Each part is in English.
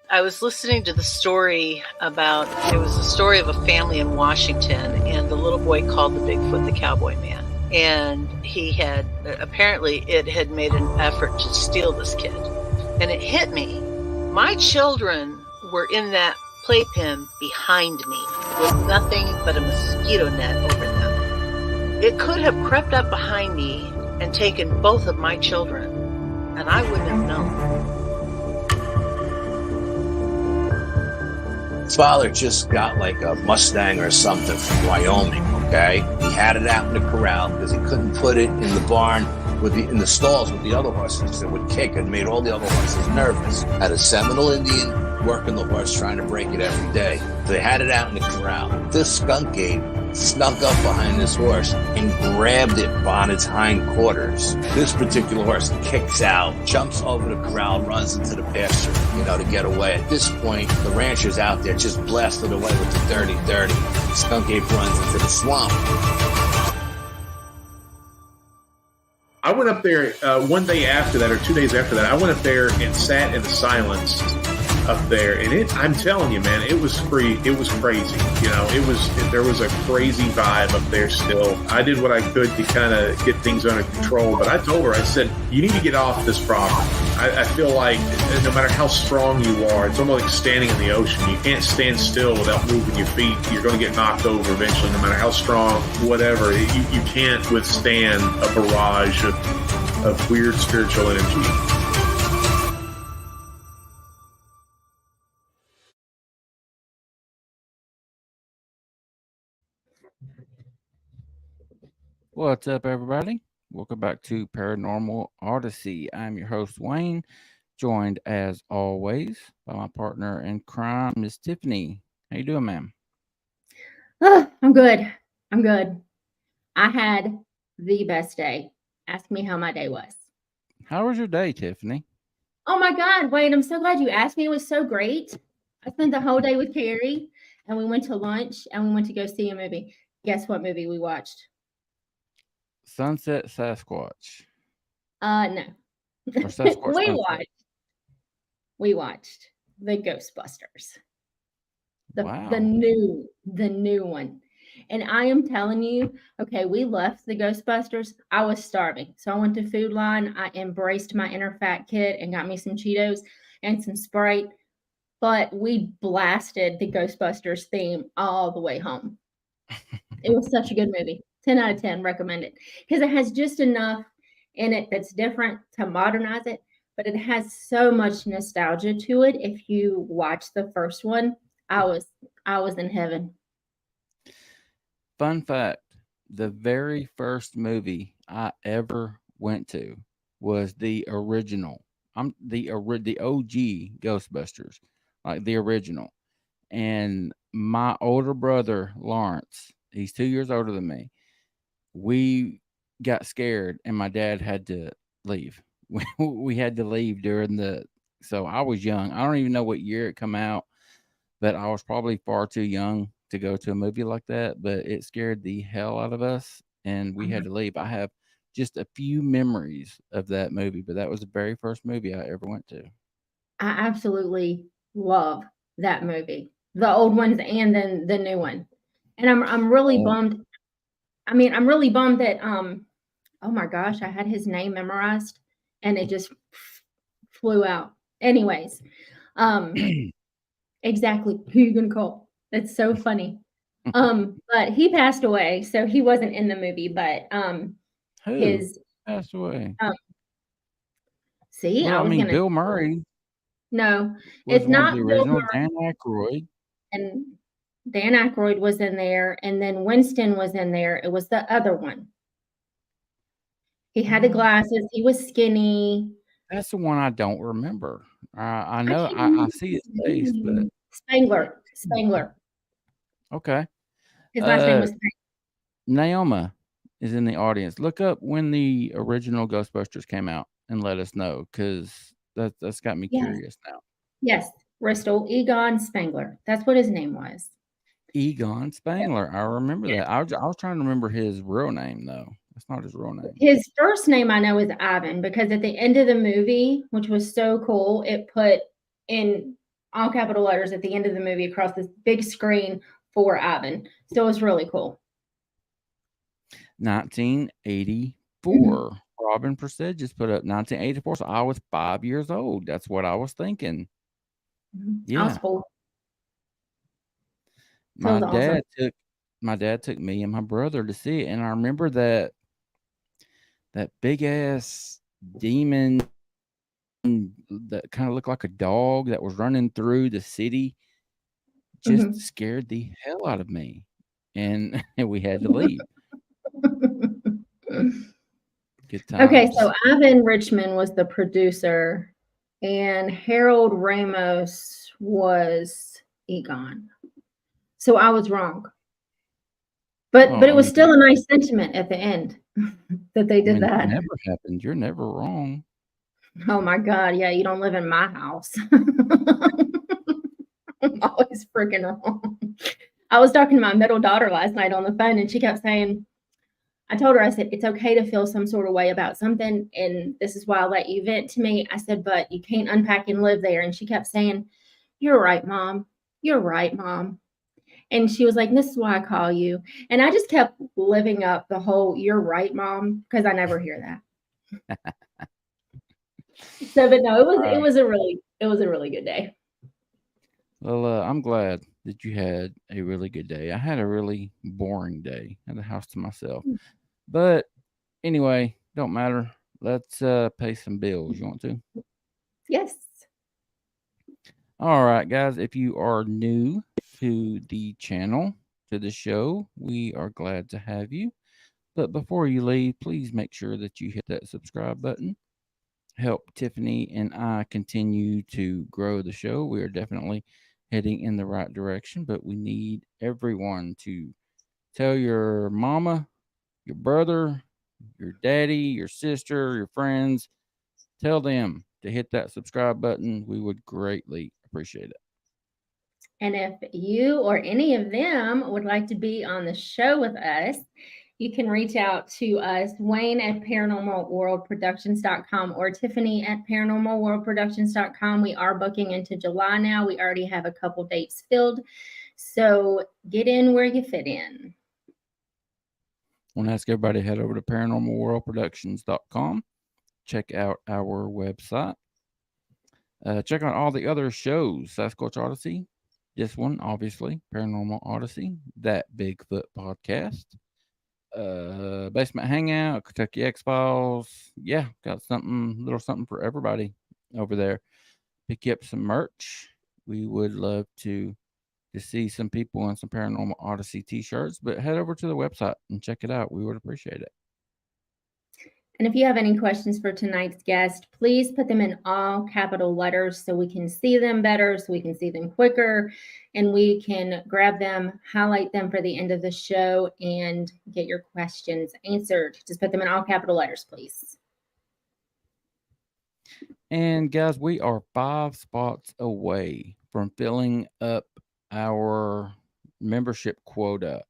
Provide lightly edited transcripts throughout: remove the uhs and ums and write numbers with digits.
I was listening to the story about, it was a story of a family in Washington, and the little boy called the Bigfoot the Cowboy Man. And he had, apparently it had made an effort to steal this kid. And it hit me. My children were in that playpen behind me with nothing but a mosquito net over them. It could have crept up behind me and taken both of my children, and I wouldn't have known. Father just got like a Mustang or something from Wyoming, okay? He had it out in the corral because he couldn't put it in the barn in the stalls with the other horses. It would kick and made all the other horses nervous. Had a Seminole Indian working the horse, trying to break it every day. So they had it out in the corral. This skunk ape snuck up behind this horse and grabbed it on its hind quarters. This particular horse kicks out, jumps over the corral, runs into the pasture, to get away. At this point, the rancher's out there just blasted away with the dirty. The skunk ape runs into the swamp. I went up there one day after that, or 2 days after that. I went up there and sat in the silence up there, and I'm telling you, man, it was free. It was crazy. There was a crazy vibe up there still. I did what I could to kind of get things under control, but I told her, I said, you need to get off this property. I feel like no matter how strong you are, it's almost like standing in the ocean. You can't stand still without moving your feet. You're going to get knocked over eventually, no matter how strong, whatever. You can't withstand a barrage of weird spiritual energy. What's up, everybody? Welcome back to Paranormal Odyssey. I'm your host, Wayne, joined as always by my partner in crime, Miss Tiffany. How you doing, ma'am? I'm good. I had the best day. Ask me how my day was. How was your day, Tiffany? Oh my God, Wayne, I'm so glad you asked me. It was so great. I spent the whole day with Carrie, and we went to lunch, and we went to go see a movie. Guess what movie we watched? Sunset Sasquatch. No. Or Sasquatch we watched the Ghostbusters. Wow. The new one. And I am telling you, okay, we left the Ghostbusters. I was starving. So I went to Food Line. I embraced my inner fat kid and got me some Cheetos and some Sprite. But we blasted the Ghostbusters theme all the way home. It was such a good movie. 10 out of 10, recommend it. Because it has just enough in it that's different to modernize it, but it has so much nostalgia to it. If you watch the first one, I was in heaven. Fun fact, the very first movie I ever went to was the original. The OG Ghostbusters, like the original. And my older brother, Lawrence, he's 2 years older than me. We got scared and my dad had to leave. We had to leave so I was young. I don't even know what year it come out, but I was probably far too young to go to a movie like that, but it scared the hell out of us and we had to leave. I have just a few memories of that movie, but that was the very first movie I ever went to. I absolutely love that movie. The old ones and then the new one. And I'm really bummed. I mean, I'm really bummed that oh my gosh, I had his name memorized and it just flew out. Anyways, exactly who you gonna call? That's so funny. But he passed away, so he wasn't in the movie, but Who passed away? See, well, I mean, Bill Murray. No, it's not the original. Dan Aykroyd. And Dan Aykroyd was in there, and then Winston was in there. It was the other one. He had the glasses. He was skinny. That's the one I don't remember. I know I see his face, but Spangler. Okay. His last name was Naoma is in the audience. Look up when the original Ghostbusters came out and let us know, because that's got me curious now. Yes, Bristol Egon Spangler. That's what his name was. Egon Spangler. I remember that. I was trying to remember his real name, though. That's not his real name. His first name I know is Ivan, because at the end of the movie, which was so cool, it put in all capital letters at the end of the movie across this big screen for Ivan. So it was really cool. 1984. Robin Persed just put up 1984. So I was 5 years old. That's what I was thinking. I was Yeah. 4. So My it was awesome. dad took me and my brother to see it, and I remember that big ass demon that kind of looked like a dog that was running through the city just scared the hell out of me, and we had to leave. Good Okay, times. so Ivan Richmond was the producer, and Harold Ramos was Egon. So I was wrong. But Well, it was still a nice sentiment at the end that they did that. It never happened. You're never wrong. Oh my God. Yeah, you don't live in my house. I'm always freaking wrong. I was talking to my middle daughter last night on the phone, and she kept saying, I told her, I said, it's okay to feel some sort of way about something, and this is why I let you vent to me. I said, but you can't unpack and live there. And she kept saying, you're right, Mom. You're right, Mom. And she was like, this is why I call you. And I just kept living up the whole, you're right, Mom, because I never hear that. So, but no, it was a really good day. Well, I'm glad that you had a really good day. I had a really boring day at the house to myself. But anyway, don't matter. Let's pay some bills. You want to? Yes. All right, guys. If you are new to the channel, to the show, we are glad to have you. But before you leave, please make sure that you hit that subscribe button. Help Tiffany and I continue to grow the show. We are definitely heading in the right direction, but we need everyone to tell your mama, your brother, your daddy, your sister, your friends. Tell them to hit that subscribe button. We would greatly appreciate it. And if you or any of them would like to be on the show with us, you can reach out to us, Wayne at paranormalworldproductions.com or Tiffany at paranormalworldproductions.com. We are booking into July now. We already have a couple dates filled. So get in where you fit in. I want to ask everybody to head over to paranormalworldproductions.com. Check out our website. Check out all the other shows. Sasquatch Odyssey. This one, obviously. Paranormal Odyssey. That Bigfoot podcast. Basement Hangout, Kentucky X-Files. Yeah, got little something for everybody over there. Pick you up some merch. We would love to see some people in some Paranormal Odyssey t-shirts, but head over to the website and check it out. We would appreciate it. And if you have any questions for tonight's guest, please put them in all capital letters so we can see them better, so we can see them quicker, and we can grab them, highlight them for the end of the show, and get your questions answered. Just put them in all capital letters, please. And guys, we are 5 spots away from filling up our membership quota.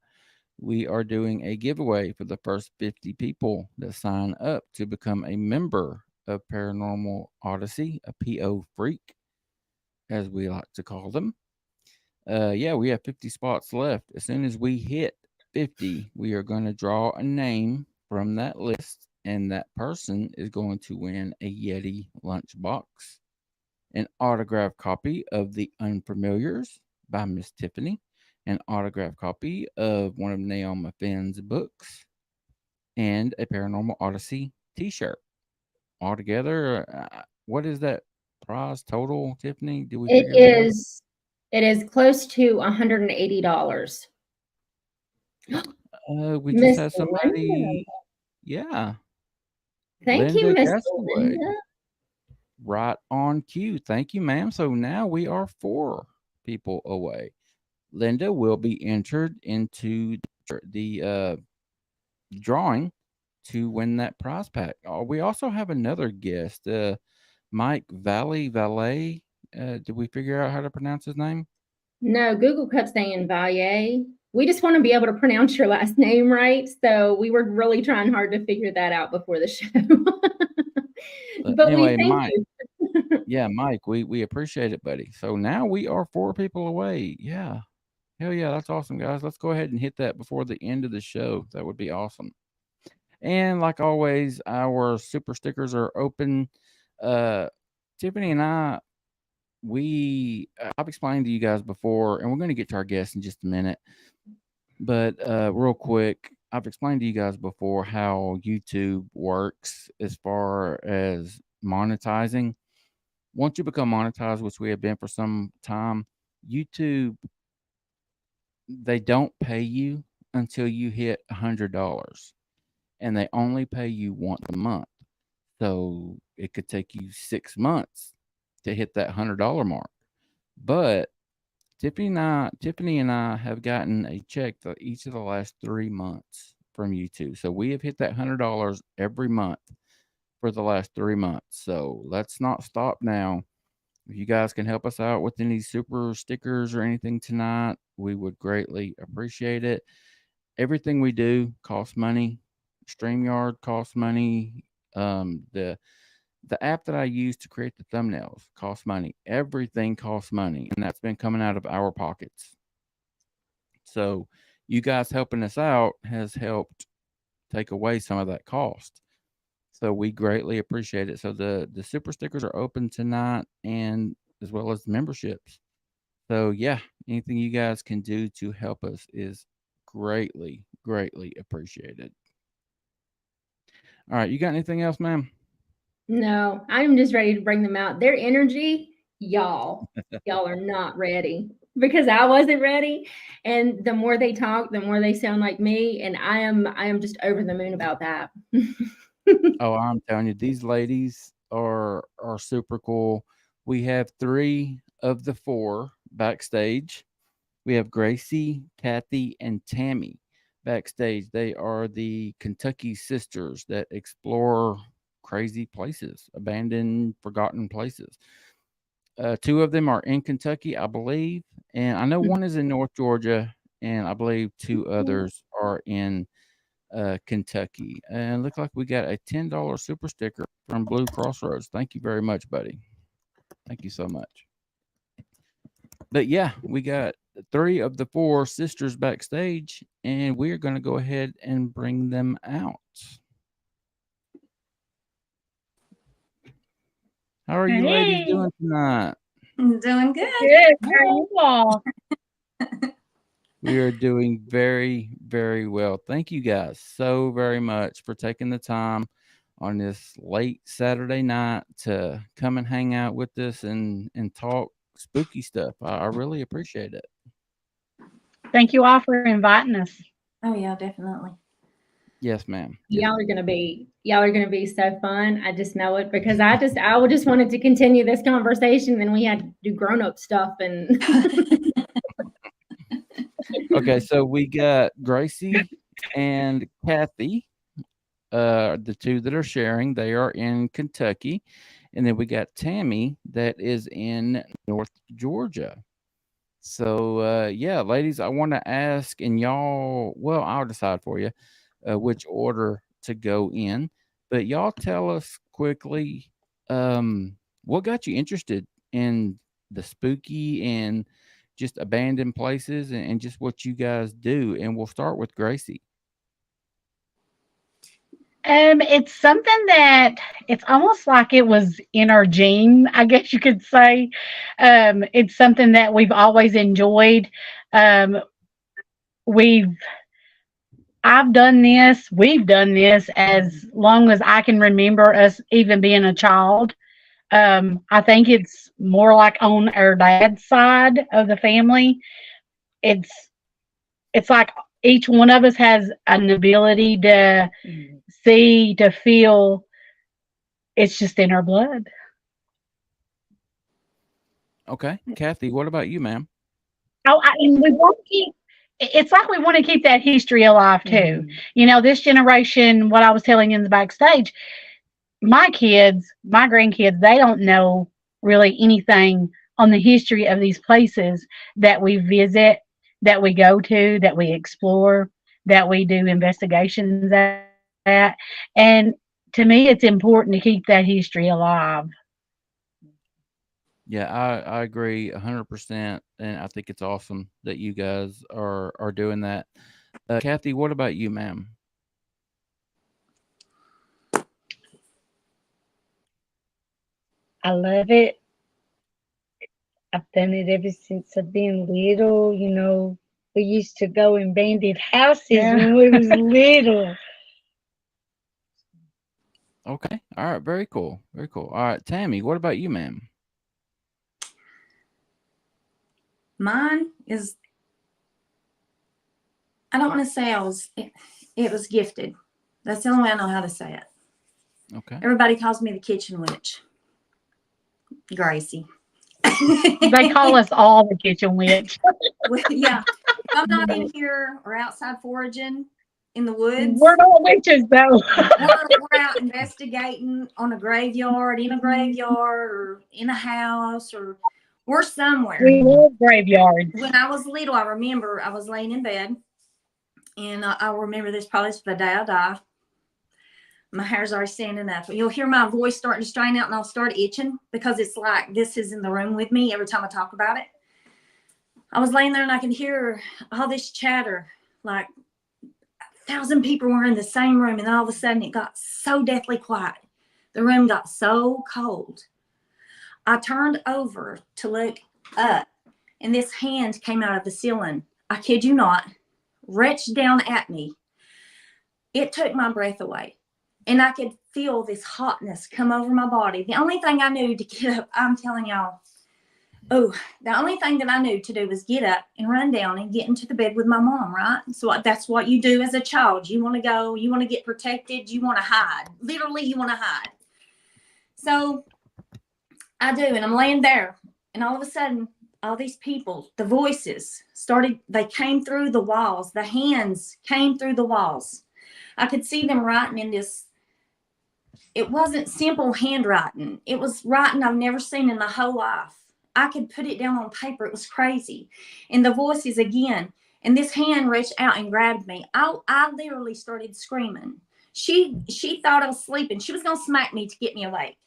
We are doing a giveaway for the first 50 people that sign up to become a member of Paranormal Odyssey, a PO freak, as we like to call them. Yeah, we have 50 spots left. As soon as we hit 50, we are going to draw a name from that list, and that person is going to win a Yeti lunchbox, an autographed copy of The Unfamiliars by Miss Tiffany, an autographed copy of one of Naomi Finn's books, and a Paranormal Odyssey t-shirt. Altogether, what is that prize total, Tiffany? Did we figure that out? It is close to $180. We just had somebody. Linda. Yeah. Thank you, Miss Linda. Right on cue. Thank you, ma'am. So now we are 4 people away. Linda will be entered into the drawing to win that prize pack. We also have another guest, Mike Valet. Did we figure out how to pronounce his name? No, Google kept saying Valle. We just want to be able to pronounce your last name right. So we were really trying hard to figure that out before the show. But anyway, we thank Mike, you. Yeah, Mike, we appreciate it, buddy. So now we are 4 people away. Yeah. Hell yeah, that's awesome, guys. Let's go ahead and hit that before the end of the show. That would be awesome. And like always, our super stickers are open. Uh, Tiffany and I've explained to you guys before, and we're going to get to our guests in just a minute. But real quick, I've explained to you guys before how YouTube works as far as monetizing. Once you become monetized, which we have been for some time, YouTube, they don't pay you until you hit $100, and they only pay you once a month. So it could take you 6 months to hit that $100 mark. But Tiffany and I have gotten a check for each of the last 3 months from YouTube. So we have hit that $100 every month for the last 3 months. So let's not stop now. If you guys can help us out with any super stickers or anything tonight, we would greatly appreciate it. Everything we do costs money. StreamYard costs money. The app that I use to create the thumbnails costs money. Everything costs money, and that's been coming out of our pockets. So you guys helping us out has helped take away some of that cost. So we greatly appreciate it. So the super stickers are open tonight, and as well as memberships. So yeah, anything you guys can do to help us is greatly, greatly appreciated. All right, you got anything else, ma'am? No, I'm just ready to bring them out. Their energy, y'all are not ready because I wasn't ready. And the more they talk, the more they sound like me. And I am just over the moon about that. Oh, I'm telling you, these ladies are super cool. We have 3 of the 4 backstage. We have Gracie, Kathy, and Tammy backstage. They are the Kentucky sisters that explore crazy places, abandoned, forgotten places. 2 of them are in Kentucky, I believe, and I know one is in North Georgia, and I believe 2 others are in Kentucky. And look like we got a $10 super sticker from Blue Crossroads. Thank you very much, buddy. Thank you so much. But yeah, we got 3 of the 4 sisters backstage, and we're going to go ahead and bring them out. How are you ladies doing tonight? I'm doing good. Good. How are you all? We are doing very, very well. Thank you guys so very much for taking the time on this late Saturday night to come and hang out with us and talk spooky stuff. I really appreciate it. Thank you all for inviting us. Oh yeah, definitely. Yes, ma'am. Yes, Y'all are gonna be so fun. I just know it because I just wanted to continue this conversation, and we had to do grown up stuff and Okay, so we got Gracie and Kathy, the 2 that are sharing. They are in Kentucky. And then we got Tammy that is in North Georgia. So, yeah, ladies, I want to ask, and y'all, well, I'll decide for you which order to go in. But y'all tell us quickly what got you interested in the spooky and just abandoned places and just what you guys do. And we'll start with Gracie. It's something that it's almost like it was in our gene, I guess you could say. It's something that we've always enjoyed. We've we've done this as long as I can remember us even being a child. I think it's more like on our dad's side of the family. It's like each one of us has an ability to see, to feel. It's just in our blood. Okay. Kathy, what about you, ma'am? Oh, and we want to keep. It's like we want to keep that history alive too. Mm-hmm. You know, this generation. What I was telling you in the backstage, my grandkids, they don't know really anything on the history of these places that we visit, that we go to, that we explore, that we do investigations at. And to me, it's important to keep that history alive. Yeah, I agree 100%, and I think it's awesome that you guys are doing that. Kathy, what about you, ma'am? I love it. I've done it ever since I've been little. You know, we used to go in bandit houses when we was little. Okay, all right, very cool, very cool. All right, Tammy, what about you, ma'am? Mine is, I don't want to say it was gifted. That's the only way I know how to say it. Okay. Everybody calls me the kitchen witch. Gracie. They call us all the kitchen witch. Well, yeah. If I'm not in here or outside foraging in the woods, We're not witches, though. we're out investigating on a graveyard, in a graveyard, or in a house, or we're somewhere. We love graveyards. When I was little, I remember I was laying in bed, and I'll remember this probably to the day I die. My hair's already standing up. You'll hear my voice starting to strain out, and I'll start itching because it's like this is in the room with me every time I talk about it. I was laying there, and I could hear all this chatter, like 1,000 people were in the same room, and then all of a sudden it got so deathly quiet. The room got so cold. I turned over to look up, and this hand came out of the ceiling. I kid you not, reached down at me. It took my breath away, and I could feel this hotness come over my body. The only thing I knew to get up, I'm telling y'all, the only thing that I knew to do was get up and run down and get into the bed with my mom, right? So that's what you do as a child. You want to go, you want to get protected, you want to hide. Literally, you want to hide. So I do, and I'm laying there, and all of a sudden, all these people, the voices they came through the walls. The hands came through the walls. I could see them writing in this. It wasn't simple handwriting. It was writing I've never seen in my whole life. I could put it down on paper. It was crazy. And the voices again, and this hand reached out and grabbed me. I literally started screaming. She thought I was sleeping. She was going to smack me to get me awake.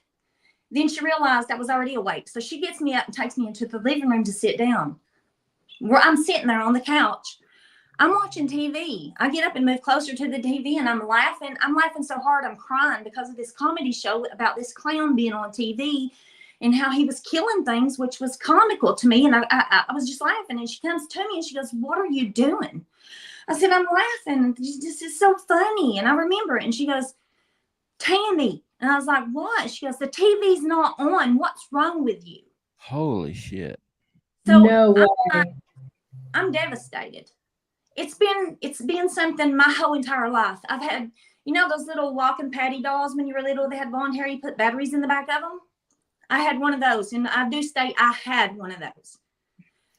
Then she realized I was already awake. So she gets me up and takes me into the living room to sit down. Where I'm sitting there on the couch. I'm watching TV. I get up and move closer to the TV, and I'm laughing. I'm laughing so hard I'm crying because of this comedy show about this clown being on TV and how he was killing things, which was comical to me. And I was just laughing. And she comes to me and she goes, "What are you doing?" I said, "I'm laughing. This is so funny." And I remember it. And she goes, "Tammy." And I was like, "What?" She goes, "The TV's not on. What's wrong with you?" Holy shit. So No way. I'm devastated. It's been something my whole entire life. I've had, those little walking patty dolls when you were little, they had blonde hair, you put batteries in the back of them. I had one of those, and I do state I had one of those.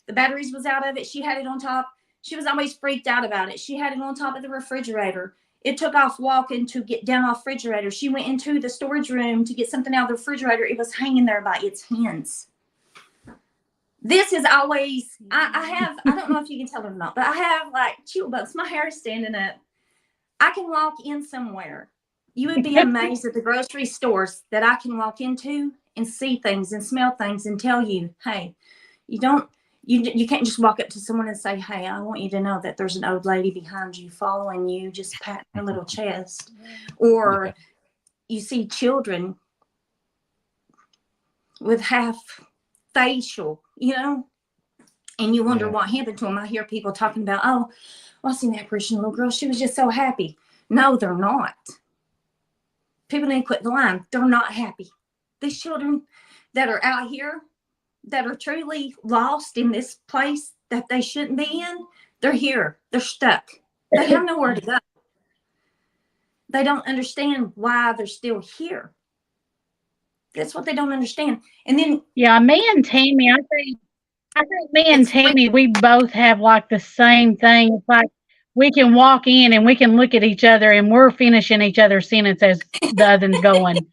The batteries was out of it. She had it on top. She was always freaked out about it. She had it on top of the refrigerator. It took off walking to get down off refrigerator. She went into the storage room to get something out of the refrigerator. It was hanging there by its hands. This is always, I don't know if you can tell it or not, but I have like chill bumps. My hair is standing up. I can walk in somewhere. You would be amazed at the grocery stores that I can walk into and see things and smell things and tell you, hey, you can't just walk up to someone and say, "Hey, I want you to know that there's an old lady behind you following you, just patting her little chest." Or you see children with half facial, and you wonder what happened to them. I hear people talking about, "Oh, well, I seen that Christian little girl. She was just so happy." No, they're not. People need to quit the line. They're not happy. These children that are out here, that are truly lost in this place that they shouldn't be in, they're here. They're stuck. They have nowhere to go. They don't understand why they're still here. That's what they don't understand. And then, me and Tammy, I think me and Tammy, we both have like the same thing. It's like we can walk in and we can look at each other and we're finishing each other's sentence as the other's going.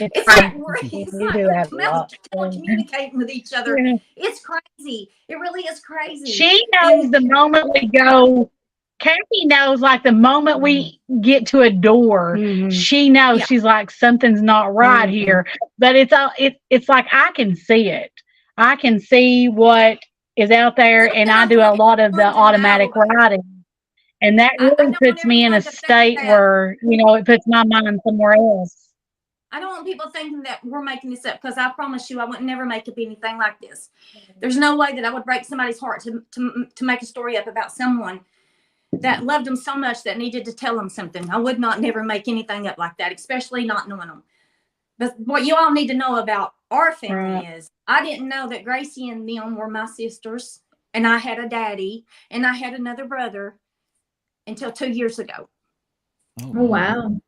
It's like we're communicating with each other. Yeah. It's crazy. It really is crazy. She knows the moment we go, Kathy knows, like, the moment we get to a door, she knows. Yeah. She's like, something's not right here. But it's like I can see it. I can see what is out there, and I do a lot of the automatic writing. And that I really don't want puts me in a everyone to think state that- where, it puts my mind somewhere else. I don't want people thinking that we're making this up, because I promise you I would never make up anything like this. There's no way that I would break somebody's heart to make a story up about someone that loved them so much that needed to tell them something. I would not never make anything up like that, especially not knowing them. But what you all need to know about our family is I didn't know that Gracie and them were my sisters, and I had a daddy, and I had another brother until 2 years ago. Oh, wow.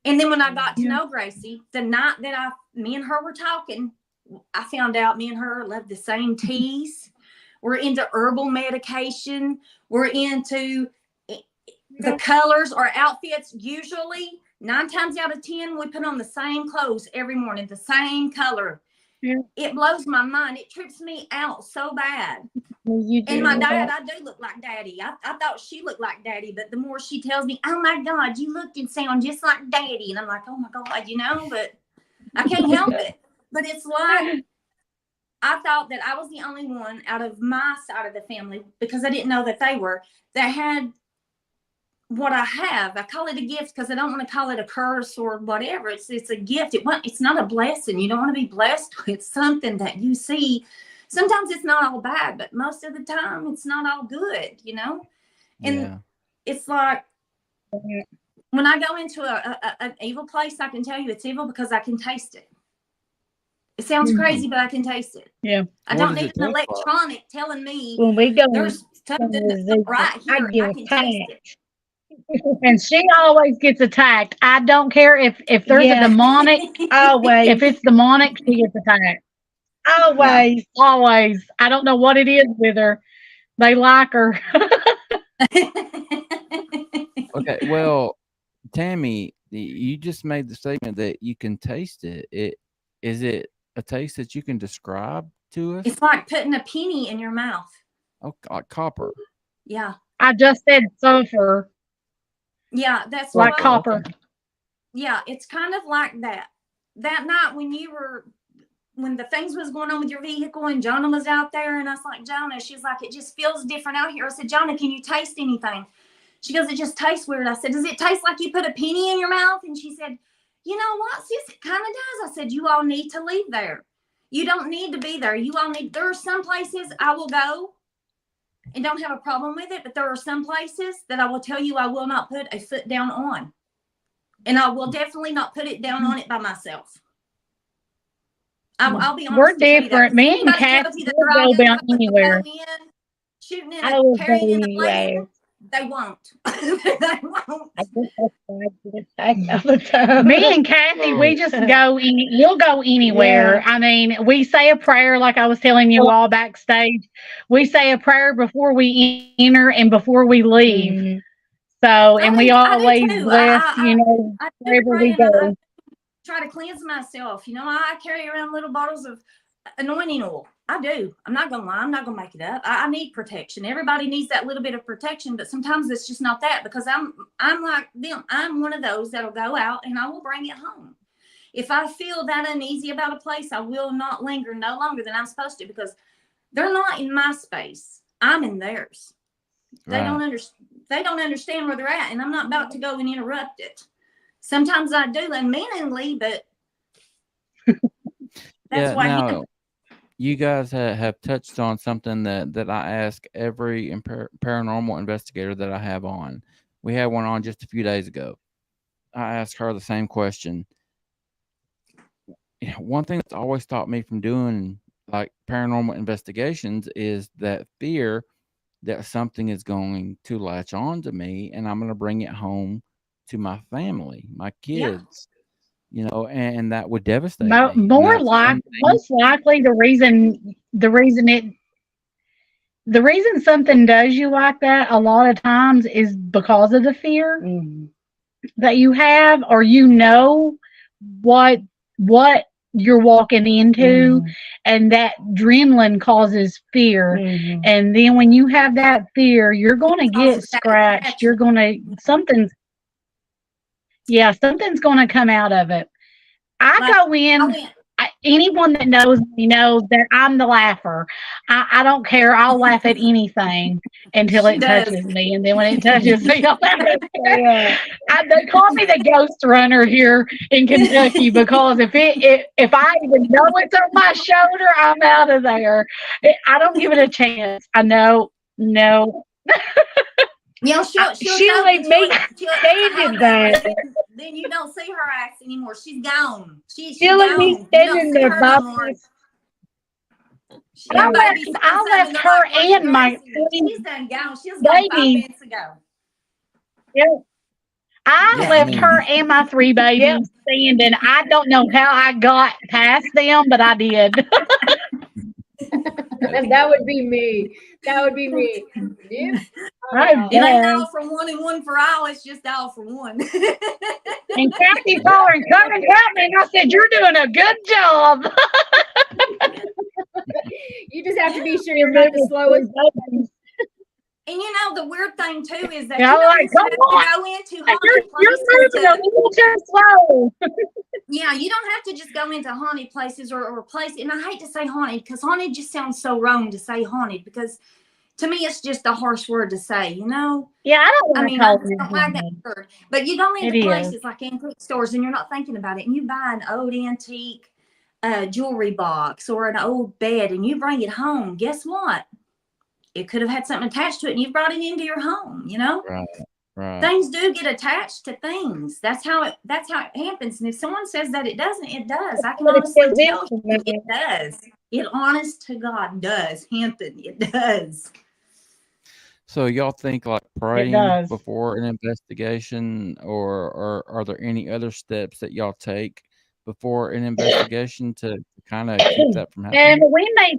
And then when I got to know Gracie, the night that me and her were talking, I found out me and her loved the same teas. We're into herbal medication. We're into the colors or outfits. Usually 9 times out of 10, we put on the same clothes every morning, the same color. Yeah. It blows my mind. It trips me out so bad. You And my dad, I do look like daddy. I thought she looked like daddy, but the more she tells me, oh my God, you look and sound just like daddy. And I'm like, oh my God, but I can't help it. But it's like, I thought that I was the only one out of my side of the family, because I didn't know that they were, that had what I have. I call it a gift because I don't want to call it a curse or whatever. It's a gift. It's not a blessing. You don't want to be blessed with something that you see. Sometimes it's not all bad, but most of the time it's not all good, And it's like when I go into an evil place, I can tell you it's evil because I can taste it. It sounds crazy, but I can taste it. Yeah. I don't need an electronic telling me When we go, there's something right here. I can taste it. And she always gets attacked. I don't care if there's a demonic. always, If it's demonic, she gets attacked. always. Always. I don't know what it is with her. They like her. Okay, well, Tammy, you just made the statement that you can taste it. Is it a taste that you can describe to us? It's like putting a penny in your mouth. Oh, like copper. Yeah. I just said sulfur. Yeah, that's Like what, copper. Yeah, it's kind of like that. That night when the things was going on with your vehicle and Jonah was out there, and I was like, Jonah, she's like, it just feels different out here. I said, Jonah, can you taste anything? She goes, it just tastes weird. I said, does it taste like you put a penny in your mouth? And she said, you know what, sis, it kind of does. I said, you all need to leave there. You don't need to be there. There are some places I will go and don't have a problem with it, but there are some places that I will tell you I will not put a foot down on. And I will definitely not put it down on it by myself. I'll be honest. We're different. Me and Kathy will go down anywhere. Shooting in I will carrying in go a blazer, anywhere. they won't. They won't. I just all the time. Me and Kathy, we just we'll go anywhere. Yeah. I mean, we say a prayer, like I was telling you all backstage. We say a prayer before we enter and before we leave. Mhm. So, and we I do always too. bless, I do wherever pray, we and I go. try to cleanse myself. I carry around little bottles of anointing oil. I do. I'm not going to lie. I'm not going to make it up. I need protection. Everybody needs that little bit of protection, but sometimes it's just not that, because I'm like them. I'm one of those that'll go out and I will bring it home. If I feel that uneasy about a place, I will not linger no longer than I'm supposed to, because they're not in my space. I'm in theirs. They don't understand where they're at, and I'm not about to go and interrupt it. Sometimes I do unmeaningly, but that's why I am. You guys have touched on something that I ask every paranormal investigator that I have on. We had one on just a few days ago. I asked her the same question. One thing that's always stopped me from doing like paranormal investigations is that fear that something is going to latch on to me and I'm going to bring it home to my family, my kids. And that would devastate me. Most likely, the reason something does you like that a lot of times is because of the fear that you have, or what you're walking into, Mhm. and that adrenaline causes fear. Mhm. And then when you have that fear, you're going to get Causes that scratched. You're attachment. going to, something's going to come out of it. I Like go I in. went. Anyone that knows me knows that I'm the laugher. I don't care. I'll laugh at anything until She it does. touches me, and then when it touches me, I'll laugh. Yeah. They call me the ghost runner here in Kentucky because if I even know it's on my shoulder, I'm out of there. I don't give it a chance. I know. No. You know, she'll She joke like until me she'll standing there. then you don't see her ass anymore. She's gone. She's She like me gone. You don't standing see there her by no more. Yeah. Everybody be saying I something. left They're her like, "Where's and my Gracie?" She's done gone. She was gone baby. 5 minutes ago. I Yeah, I left her mean, and my 3 babies standing. I don't know how I got past them, but I did. That would be me. That would be me. Yep. I I'm out. It ain't bet. all for one and one for all. It's just all for one. And Kathy hollering, come and help me. And I said, you're doing a good job. You just have to be sure you're not the slowest. And you know, the weird thing too is that Yeah, you I'm don't like, even come have on. to go into haunted You're places moving a little too slow. yeah, you don't have to just go into haunted places or places. And I hate to say haunted because haunted just sounds so wrong to say haunted because to me it's just a harsh word to say, you know? Yeah, I don't I want to mean, I call just it don't like that haunted. word. But you go It into is. places like antique stores and you're not thinking about it, and you buy an old antique jewelry box or an old bed and you bring it home. Guess what? It could have had something attached to it and you brought it into your home, you know? right. Things do get attached to things. That's how it happens. And if someone says that it doesn't, it does. I can honestly tell you it does. It honest to God does. Hampton, it does. So y'all think like It praying does. before an investigation, or are there any other steps that y'all take before an investigation to kind of keep that from happening? And we made.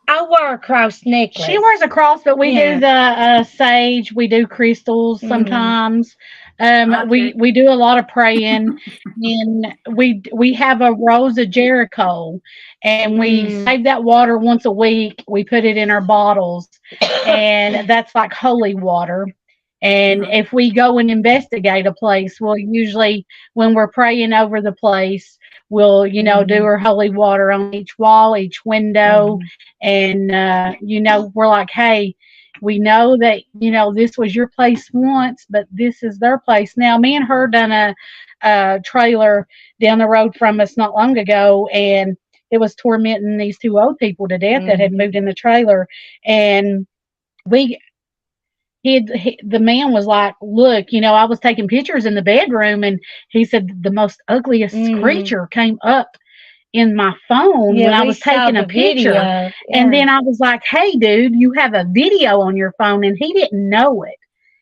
I wear a cross necklace. She wears a cross, but we do the sage. We do crystals sometimes. We do a lot of praying, and we have a rose of Jericho, and we save that water once a week. We put it in our bottles, and that's like holy water. And if we go and investigate a place, we'll usually, when we're praying over the place, we'll, do our holy water on each wall, each window. And, we're like, hey, we know that, this was your place once, but this is their place now. Me and her done a trailer down the road from us not long ago, and it was tormenting these 2 old people to death that had moved in the trailer. And the man was like, look, I was taking pictures in the bedroom, and he said the most ugliest creature came up in my phone when I was taking a picture. And then I was like, hey, dude, you have a video on your phone, and he didn't know it.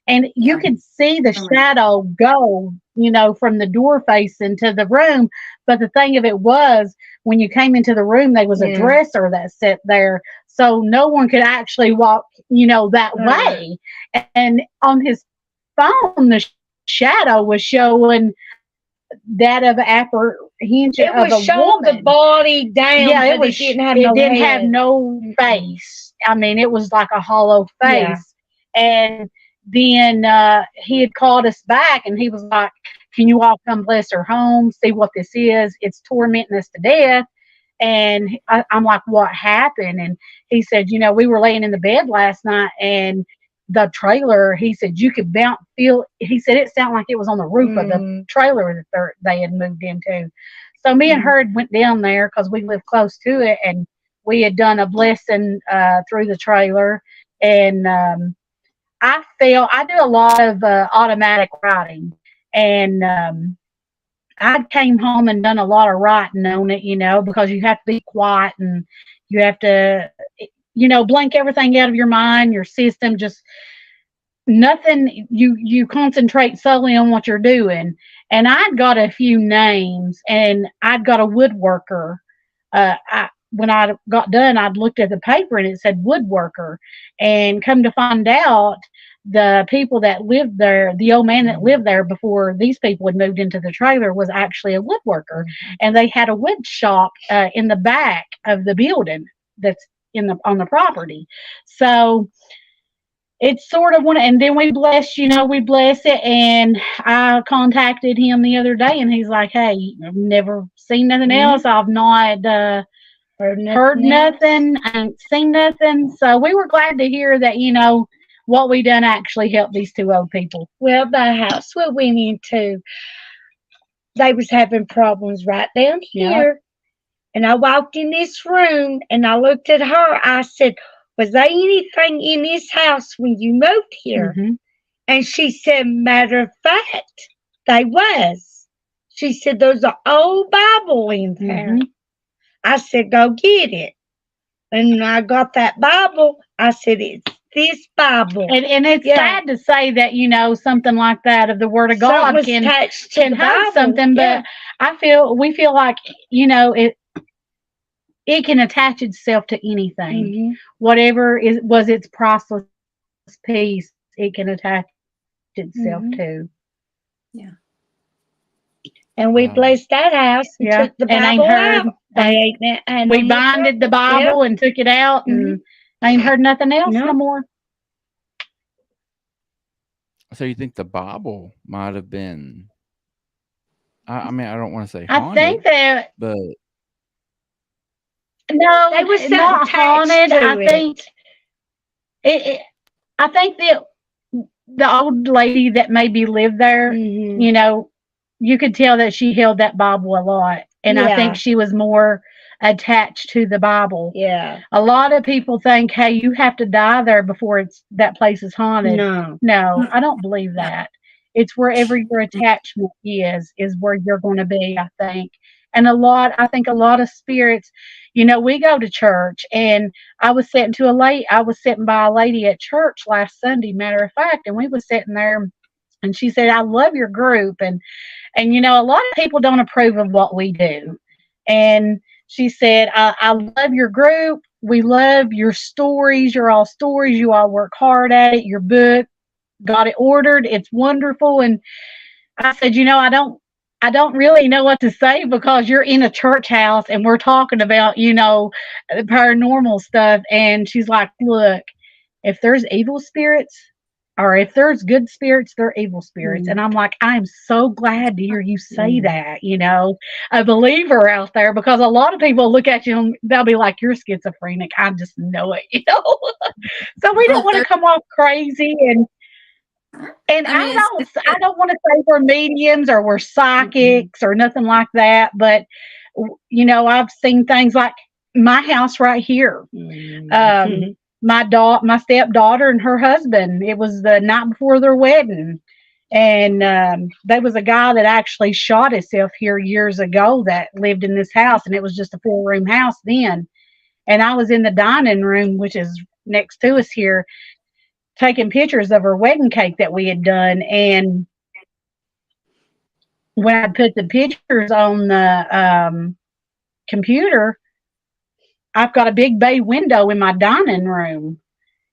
And you could see the shadow go, from the door facing to the room. But the thing of it was, when you came into the room, there was a dresser that sat there. So no one could actually walk, that way. And on his phone, the shadow was showing that of apprehension of a woman. It was showing the body down. Yeah, it didn't have no face. I mean, it was like a hollow face. Yeah. And then he had called us back, and he was like, can you all come bless her home, see what this is? It's tormenting us to death. And I'm like, what happened? And he said, we were laying in the bed last night, and the trailer, he said, you could feel, he said it sounded like it was on the roof of the trailer that they had moved into. So me and her went down there because we live close to it, and we had done a blessing through the trailer. And I do a lot of automatic writing, and I came home and done a lot of writing on it, because you have to be quiet, and you have to, blank everything out of your mind, your system, just nothing. You concentrate solely on what you're doing. And I'd got a few names, and I'd got a woodworker. When I got done, I'd looked at the paper, and it said woodworker, and come to find out, the people that lived there, the old man that lived there before these people had moved into the trailer was actually a woodworker, and they had a wood shop in the back of the building that's on the property. So it's sort of one, and then we bless it. And I contacted him the other day, and he's like, "Hey, I've never seen nothing else. I've not heard nothing. I ain't seen nothing." So we were glad to hear that, what we done actually helped these two old people. Well, the house we went into, they was having problems right down here. And I walked in this room and I looked at her. I said, "Was there anything in this house when you moved here?" Mm-hmm. And she said, "Matter of fact, they was." She said, "There's an old Bible in there." Mm-hmm. I said, "Go get it." And I got that Bible. I said, "It's this Bible." And it's sad to say that, something like that of the Word of God can have something, but we feel like, it can attach itself to anything. Mm-hmm. Whatever was its priceless piece, it can attach itself to. Yeah. And we blessed that house and took the Bible out. We binded the Bible and took it out, and I ain't heard nothing else no more. So you think the Bible might have been? I mean, I don't want to say haunted, I think that, but no, it was not haunted. I think I think that the old lady that maybe lived there, you could tell that she held that Bible a lot, and I think she was more attached to the Bible. Yeah. A lot of people think, hey, you have to die there before that place is haunted. No, I don't believe that. It's wherever your attachment is where you're going to be, I think. And I think a lot of spirits, we go to church, and I was sitting by a lady at church last Sunday, matter of fact, and we was sitting there, and she said, "I love your group." And a lot of people don't approve of what we do. And she said, I love your group. We love your stories. You're all stories. You all work hard at it. Your book, got it ordered. It's wonderful. And I said, I don't really know what to say, because you're in a church house and we're talking about, paranormal stuff. And she's like, "Look, if there's evil spirits, or if there's good spirits, they're evil spirits." And I'm like, I'm so glad to hear you say that, a believer out there, because a lot of people look at you and they'll be like, "You're schizophrenic." I just know it, So we don't want to come off crazy, and I don't want to say we're mediums or we're psychics or nothing like that, but I've seen things like my house right here. My stepdaughter and her husband, it was the night before their wedding. And there was a guy that actually shot himself here years ago that lived in this house. And it was just a 4-room house then. And I was in the dining room, which is next to us here, taking pictures of her wedding cake that we had done. And when I put the pictures on the computer, I've got a big bay window in my dining room,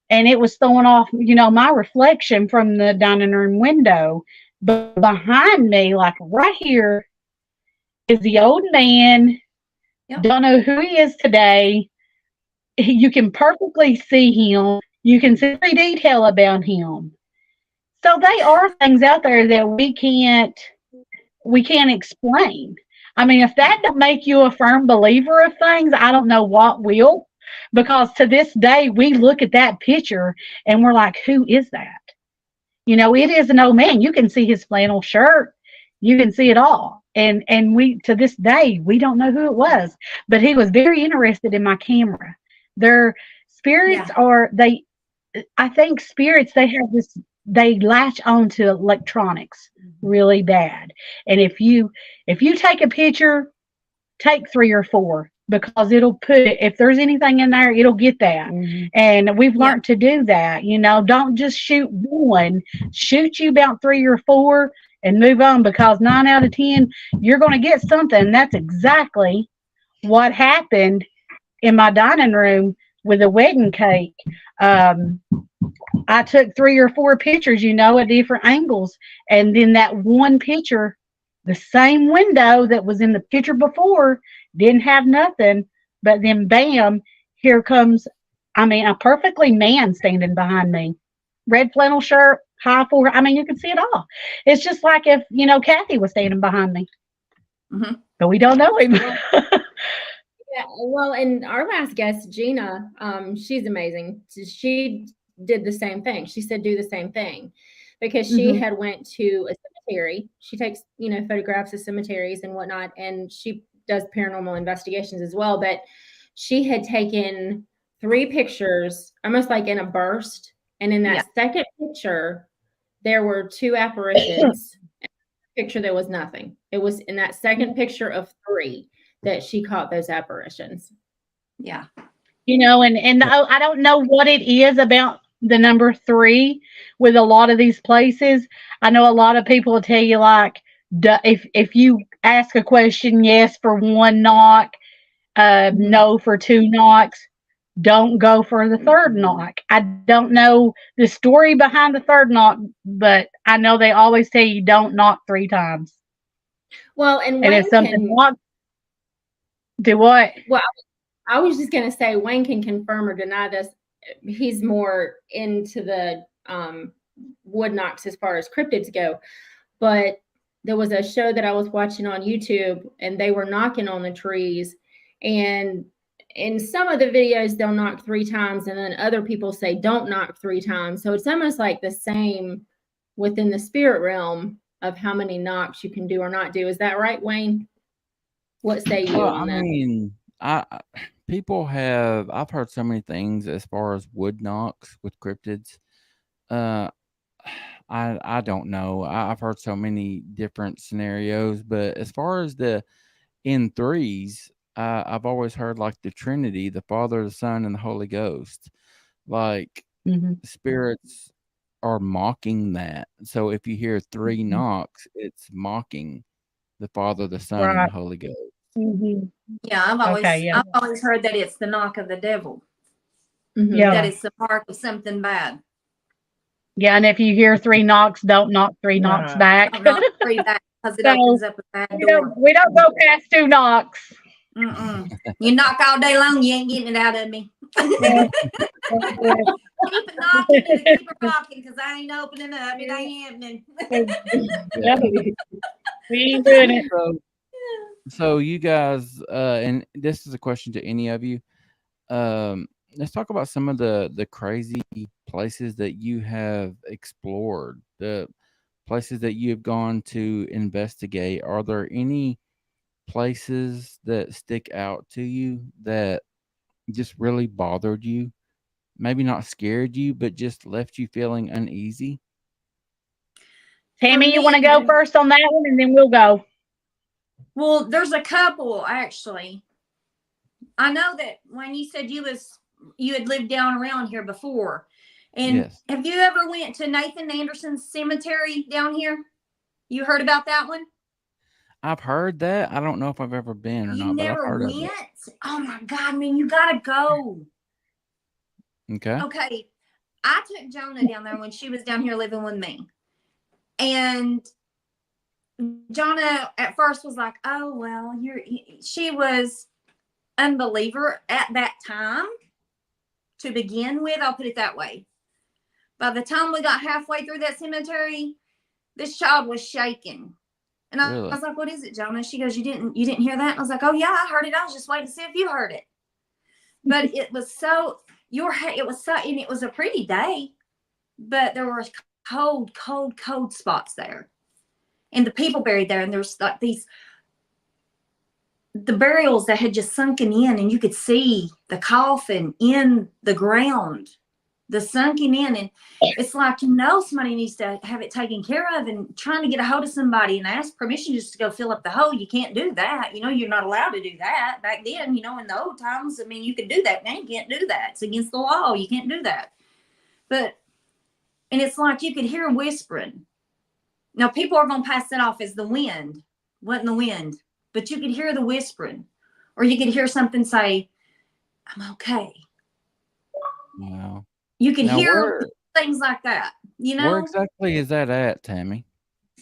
and it was throwing off, my reflection from the dining room window. But behind me, like right here, is the old man. Yep. Don't know who he is today. You can perfectly see him. You can see every detail about him. So they are things out there that we can't explain. I mean, if that don't make you a firm believer of things, I don't know what will. Because to this day, we look at that picture and we're like, who is that? It is an old man. You can see his flannel shirt. You can see it all. And we, to this day, we don't know who it was. But he was very interested in my camera. Their spirits I think spirits, they latch onto electronics really bad. And if you take a picture, take 3 or 4, because it'll if there's anything in there, it'll get that. And we've learned to do that. Don't just shoot one, shoot you about 3 or 4 and move on, because 9 out of 10, you're going to get something. That's exactly what happened in my dining room with a wedding cake. I took 3 or 4 pictures, at different angles. And then that one picture, the same window that was in the picture before, didn't have nothing. But then, bam, here comes, a perfectly man standing behind me. Red flannel shirt, high forehead. You can see it all. It's just like if, Kathy was standing behind me. Mm-hmm. But we don't know him. Yeah, well, and our last guest, Gina, she's amazing. She did the same thing. She said do the same thing because she had went to a cemetery. She takes, photographs of cemeteries and whatnot, and she does paranormal investigations as well. But she had taken 3 pictures, almost like in a burst. And in that second picture, there were 2 apparitions. In the picture, there was nothing. It was in that second picture of 3 that she caught those apparitions. Yeah. And I don't know what it is about the number 3 with a lot of these places. I know a lot of people will tell you, like, if you ask a question, yes for 1 knock, no for 2 knocks, don't go for the 3rd knock. I don't know the story behind the 3rd knock, but I know they always tell you don't knock 3 times. Well, and if something knocks, do what? Well, I was just going to say Wayne can confirm or deny this. He's more into the wood knocks as far as cryptids go. But there was a show that I was watching on YouTube, and they were knocking on the trees. And in some of the videos, they'll knock 3 times, and then other people say don't knock 3 times. So it's almost like the same within the spirit realm of how many knocks you can do or not do. Is that right, Wayne? What say you on that? I've heard so many things as far as wood knocks with cryptids. I don't know. I've heard so many different scenarios, but as far as the in threes, I've always heard like the Trinity, the Father, the Son, and the Holy Ghost. Like spirits are mocking that. So if you hear 3 knocks, it's mocking the Father, the Son, and the Holy Ghost. Yeah, I've always heard that it's the knock of the devil. Yeah. That it's the mark of something bad. Yeah, and if you hear 3 knocks, don't knock 3 knocks back. Don't knock 3 back because it opens up a bad door. We don't go past 2 knocks. You knock all day long, you ain't getting it out of me. Keep it knocking and keep it rocking because I ain't opening up. It ain't happening. We ain't doing it. So you guys, and this is a question to any of you. Let's talk about some of the crazy places that you have explored, the places that you have gone to investigate. Are there any places that stick out to you that just really bothered you? Maybe not scared you, but just left you feeling uneasy? Tammy, you want to go first on that one, and then we'll go. Well, there's a couple actually. I know that when you said you had lived down around here before, and have you ever went to Nathan Anderson's cemetery down here? You heard about that one? I've heard that. I don't know if I've ever been or not, but I've heard of it. Oh my God, man, you gotta go. Okay. I took Jonah down there when she was down here living with me. And Jonah at first was like, oh, well, she was unbeliever at that time to begin with. I'll put it that way. By the time we got halfway through that cemetery, this child was shaking. And I was like, what is it, Jonah? She goes, you didn't hear that? And I was like, oh yeah, I heard it. I was just waiting to see if you heard it. But it was and it was a pretty day, but there were cold spots there. And the people buried there, and there was like the burials that had just sunken in, and you could see the coffin in the ground, the sunken in. And it's like, somebody needs to have it taken care of, and trying to get a hold of somebody and ask permission just to go fill up the hole. You can't do that. You're not allowed to do that. Back then, in the old times, you could do that. Now you can't do that. It's against the law. You can't do that. And it's like you could hear whispering. Now, people are going to pass that off as the wind. Wasn't the wind. But you could hear the whispering. Or you could hear something say, I'm okay. Wow. You could hear things like that. You know, Where exactly is that at, Tammy?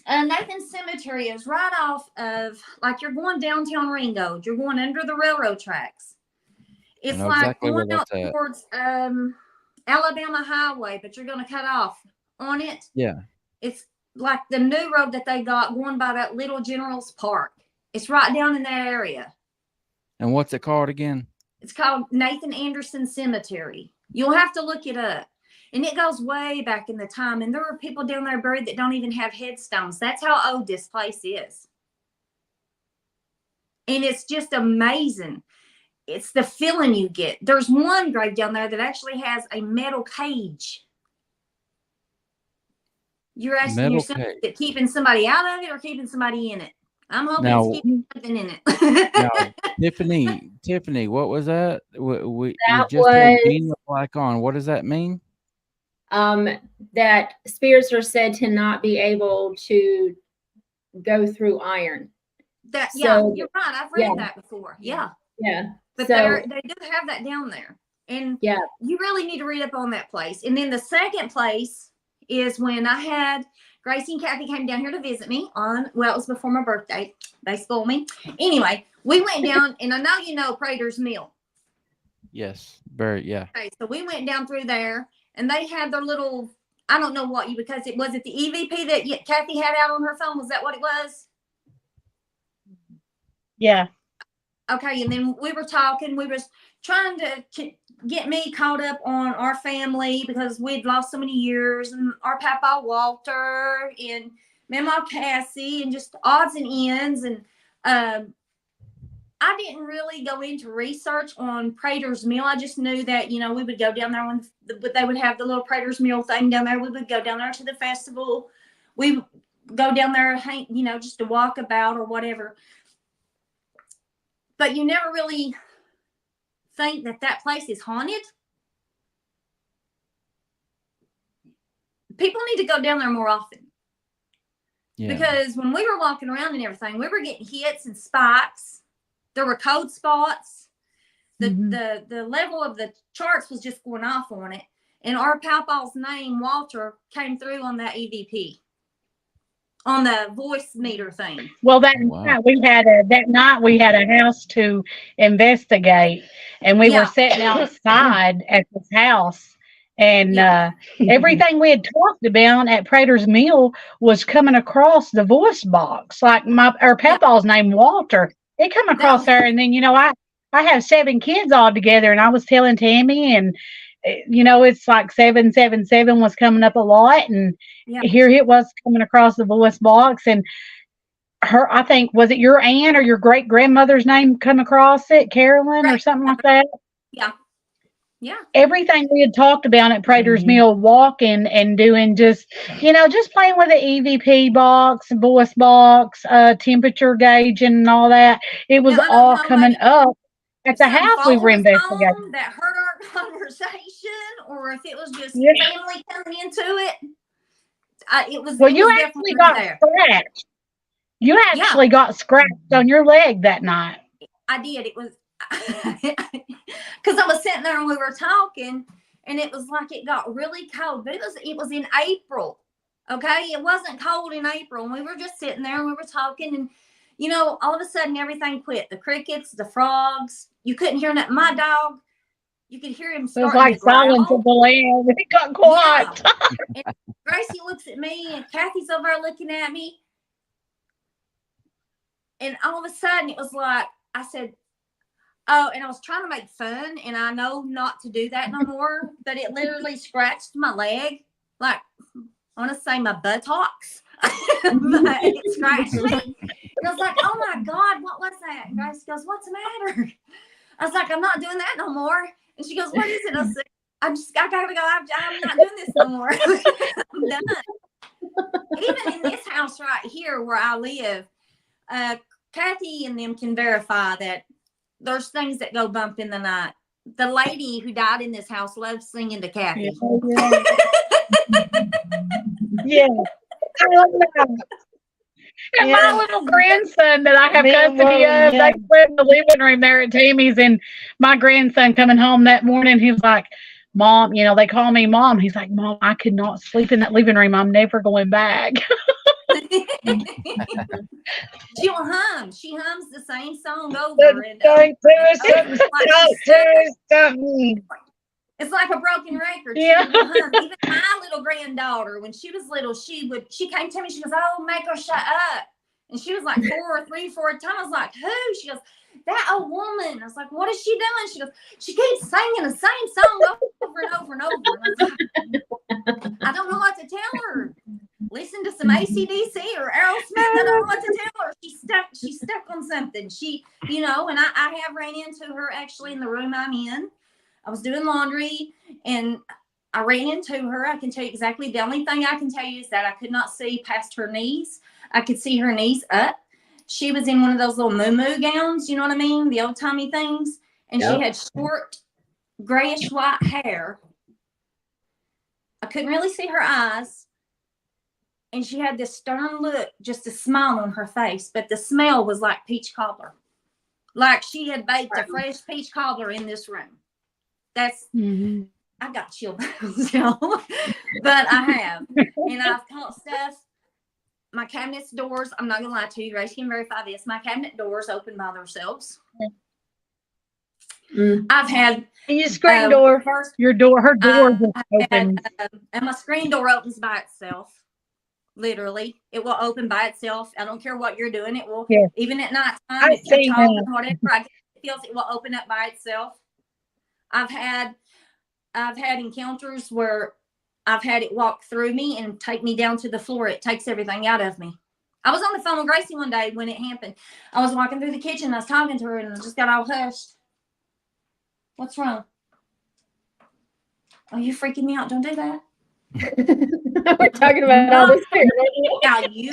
Nathan Cemetery is right off of, like, you're going downtown Ringo. You're going under the railroad tracks. It's like exactly where going out that's at. towards Alabama Highway, but you're going to cut off on it. Yeah. It's like the new road that they got going by that little General's Park. It's right down in that area. And what's it called again? It's called Nathan Anderson Cemetery. You'll have to look it up. And it goes way back in the time. And there are people down there buried that don't even have headstones. That's how old this place is. And it's just amazing. It's the feeling you get. There's one grave down there that actually has a metal cage. You're asking yourself, is it keeping somebody out of it or keeping somebody in it? I'm hoping it's keeping something in it. Now, Tiffany, what was that? We That just had was- Gina Black on. What does that mean? That spirits are said to not be able to go through iron. Yeah, So- you're right. I've read yeah. that before. Yeah. Yeah. But So- they do have that down there. And Yeah. you really need to read up on that place. And then the second place is when I had Gracie and Kathy came down here to visit me it was before my birthday. They spoiled me. Anyway, we went down, and I know you know Prater's Mill. Yes. Yeah. Okay, so we went down through there, and they had their little, I don't know what because it was it the EVP that Kathy had out on her phone. Was that what it was? Yeah. Okay, and then we were talking. We was trying to get me caught up on our family because we'd lost so many years, and our Papa Walter and Mama Cassie, and just odds and ends. And I didn't really go into research on Prater's Mill. I just knew that, we would go down there when they would have the little Prater's Mill thing down there. We would go down there to the festival. We go down there, just to walk about or whatever. But you never really think that place is haunted. People need to go down there more often. Yeah. Because when we were walking around and everything, we were getting hits and spikes. There were cold spots. The level of the charts was just going off on it. And our Pawpaw's name, Walter, came through on that EVP. On the voice meter thing. Well, that night we had a house to investigate, and we were sitting outside at this house, and everything we had talked about at Prater's Mill was coming across the voice box. Like our Pawpaw's name, Walter, it come across there, and then I have 7 kids all together, and I was telling Tammy, and it's like 777 was coming up a lot, and here it was coming across the voice box, and I think, was it your aunt or your great grandmother's name come across it, Carolyn, or something like that? Yeah. Everything we had talked about at Prater's Mill, walking and doing just playing with the EVP box, voice box, temperature gauging and all that. It was all coming up at the house we were investigating. That hurt our conversation, or if it was just family coming into it. It was. Well, it you was actually got scratched. You actually got scratched on your leg that night. I did. It was because I was sitting there and we were talking, and it was like it got really cold. But it was in April. Okay, it wasn't cold in April, and we were just sitting there and we were talking, and all of a sudden everything quit. The crickets, the frogs. You couldn't hear that. My dog. You could hear him. It was like silence of the land. It got quiet. Yeah. And Gracie looks at me, and Kathy's over there looking at me. And all of a sudden, it was like, I said, oh, and I was trying to make fun, and I know not to do that no more, but it literally scratched my leg. Like, I want to say my buttocks. But it scratched me. And I was like, oh my God, what was that? And Gracie goes, what's the matter? I was like, I'm not doing that no more. And she goes, what is it? I said, I gotta go. I'm not doing this no more. I'm done. Even in this house right here where I live, Kathy and them can verify that there's things that go bump in the night. The lady who died in this house loves singing to Kathy. Yeah. I love that. And my little grandson that I have custody of, they were in the living room there at Tammy's, and my grandson coming home that morning, he was like, Mom, they call me Mom. He's like, Mom, I could not sleep in that living room. I'm never going back. She'll hum. She hums the same song over. And Don't do us over. something. Don't do us something. It's like a broken record. Yeah. She will hum. Even my little granddaughter, when she was little, she came to me, she goes, oh, make her shut up. And she was like 4 or 3, 4 at a time. I was like, who? She goes, that old woman. I was like, what is she doing? She goes, she keeps singing the same song over and over and over. And I was like, I don't know what to tell her. Listen to some AC/DC or Aerosmith. I don't know what to tell her. She's stuck on something. And I have ran into her actually in the room I'm in. I was doing laundry and I ran into her. I can tell you exactly. The only thing I can tell you is that I could not see past her knees. I could see her knees up. She was in one of those little moo-moo gowns, you know what I mean? The old-timey things. And She had short, grayish white hair. I couldn't really see her eyes. And she had this stern look, just a smile on her face. But the smell was like peach cobbler. Like she had baked a fresh peach cobbler in this room. That's, I got chill bumps, but I have. And I've caught stuff. My cabinet's doors, I'm not going to lie to you, Grace can verify this. My cabinet doors open by themselves. I've had Your screen door, her door is open. And my screen door opens by itself. Literally, it will open by itself. I don't care what you're doing. It will, even at night time, if you're talking, whatever, it feels it will open up by itself. I've had encounters where I've had it walk through me and take me down to the floor. It takes everything out of me. I was on the phone with Gracie one day when it happened. I was walking through the kitchen. I was talking to her and I just got all hushed. What's wrong? Oh, you're freaking me out. Don't do that. We're talking about all this fear. Now you.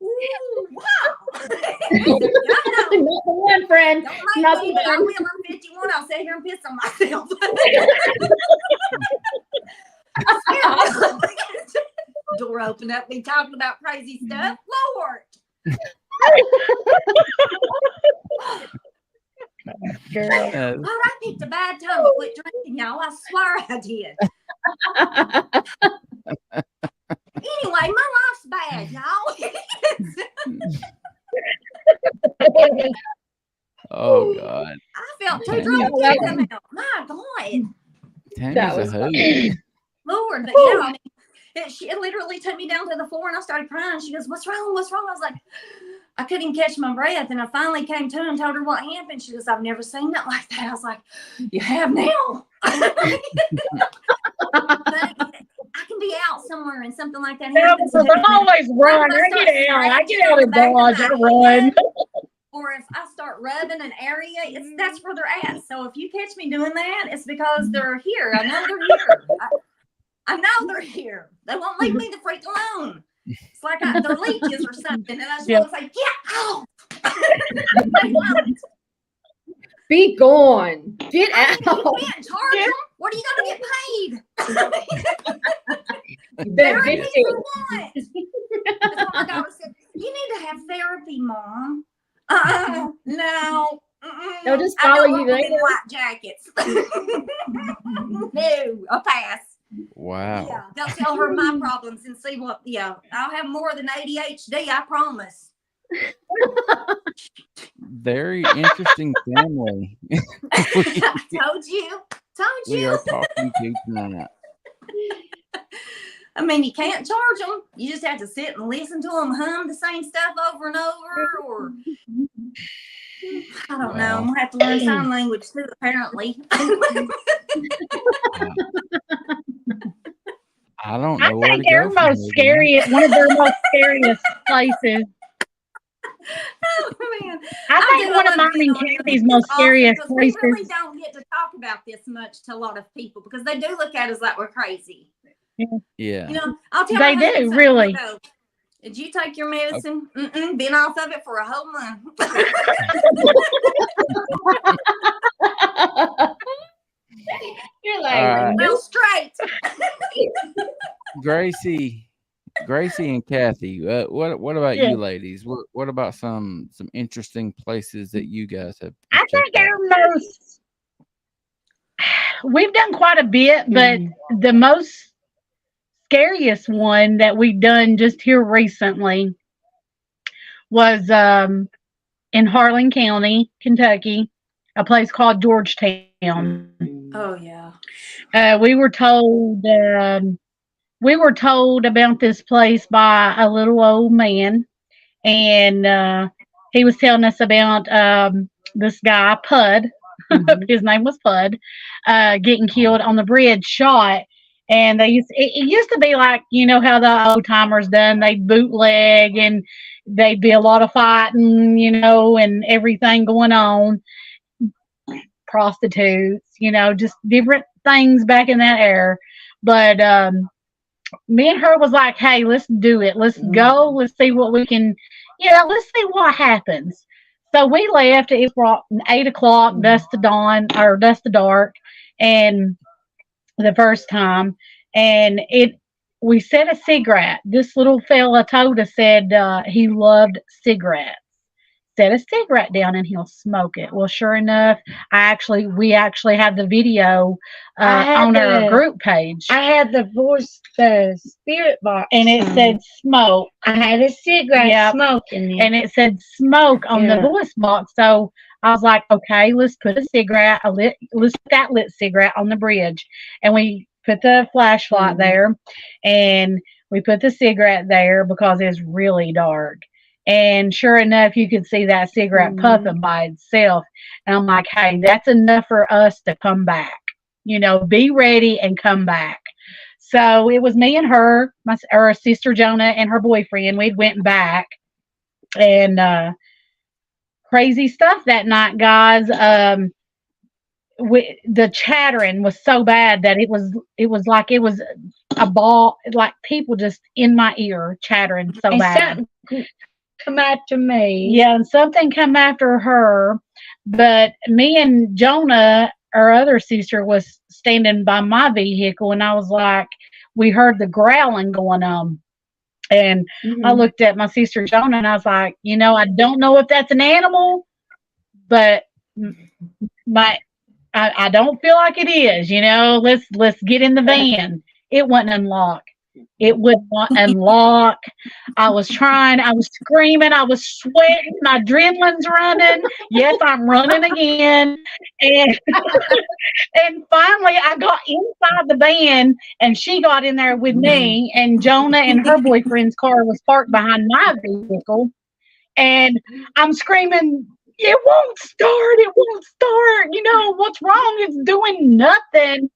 Ooh, wow. Not the one, friend. Not the one. I will. I'm 51. I'll sit here and piss on myself. Door open up, me talking about crazy stuff. Lord. Girl. Oh, I picked a bad time to quit drinking, y'all. I swear I did. Anyway, my life's bad, y'all. Oh God. I felt too drunk to come out. My God. Tammy's a hoot. Lord, but yeah, I mean, she literally took me down to the floor and I started crying. She goes, what's wrong? What's wrong? I was like, I couldn't catch my breath. And I finally came to and told her what happened. She goes, I've never seen that like that. I was like, you have now. I can be out somewhere and something like that happens. I always run. I get out of Dodge. I run. Or if I start rubbing an area, that's where they're at. So if you catch me doing that, it's because they're here. I know they're here. I know they're here. They won't leave me the freak alone. It's like they're leeches or something. And I just want to say, get out. Be gone. Get out. You can't charge them. What are you going to get paid? Therapy for what? That's what my daughter said. You need to have therapy, Mom. No. They'll just follow you there. later. White jackets. No, I'll pass. Wow. Yeah, they'll tell her my problems and see what. Yeah, I'll have more than ADHD. I promise. Very interesting family. Told you. We are talking to tonight. I mean, you can't charge them. You just have to sit and listen to them hum the same stuff over and over, or I don't know. I'm gonna have to learn sign language too, apparently. I don't know. I think they're most scariest. One of their most scariest places. Oh man! I think one of mine and Kathy's most scariest places. We really don't get to talk about this much to a lot of people because they do look at us like we're crazy. Yeah. You know, I'll tell they do really. Did you take your medicine? Been off of it for a whole month. You're like, well, straight. Gracie and Kathy, what about you ladies? What about some interesting places that you guys have? I think our most we've done quite a bit, but the most scariest one that we've done just here recently was in Harlan County, Kentucky, a place called Georgetown. Oh yeah. We were told about this place by a little old man, and he was telling us about this guy Pud. His name was Pud, getting killed on the bridge, shot. And it used to be like, you know how the old timers done, they'd bootleg and they'd be a lot of fighting, you know, and everything going on. Prostitutes, you know, just different things back in that era. But me and her was like, hey, let's do it. Let's go. Let's see what we can, let's see what happens. So we left. It was 8 o'clock, dusk to dawn, or dusk to dark, and the first time. And we set a cigarette. This little fella told us, said he loved cigarettes. Set a cigarette down and he'll smoke it. Well, sure enough, we actually have the video on our group page. I had the spirit box, and it said smoke. I had a cigarette smoke in it, and it said smoke on the voice box. So I was like, okay, let's put let's put that lit cigarette on the bridge, and we put the flashlight there, and we put the cigarette there because it's really dark. And sure enough, you could see that cigarette puffing by itself. And I'm like, hey, that's enough for us to come back. Be ready and come back. So it was me and her, our sister Jonah and her boyfriend. We went back. And crazy stuff that night, guys. The chattering was so bad that it was like it was a ball, like people just in my ear chattering so bad. Come after me. Yeah, and something come after her. But me and Jonah, our other sister, was standing by my vehicle, and I was like, we heard the growling going on. And I looked at my sister Jonah, and I was like, I don't know if that's an animal, but I don't feel like it is. Let's get in the van. It wasn't unlocked. It would not unlock. I was screaming, I was sweating, my adrenaline's running. Yes, I'm running again. And and finally I got inside the van, and she got in there with me, and Jonah and her boyfriend's car was parked behind my vehicle. And I'm screaming, it won't start. What's wrong? It's doing nothing.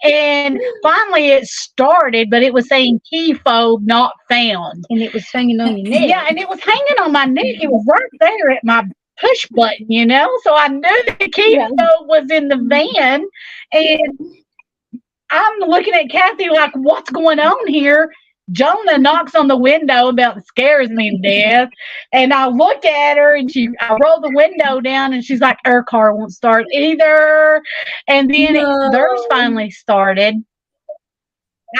And finally it started, but it was saying key fob not found. And it was hanging on your neck. Yeah, and it was hanging on my neck. It was right there at my push button, So I knew the key fob was in the van. And I'm looking at Kathy like, what's going on here? Jonah knocks on the window, about scares me to death. And I look at her, and I roll the window down, and she's like, her car won't start either. And then theirs finally started.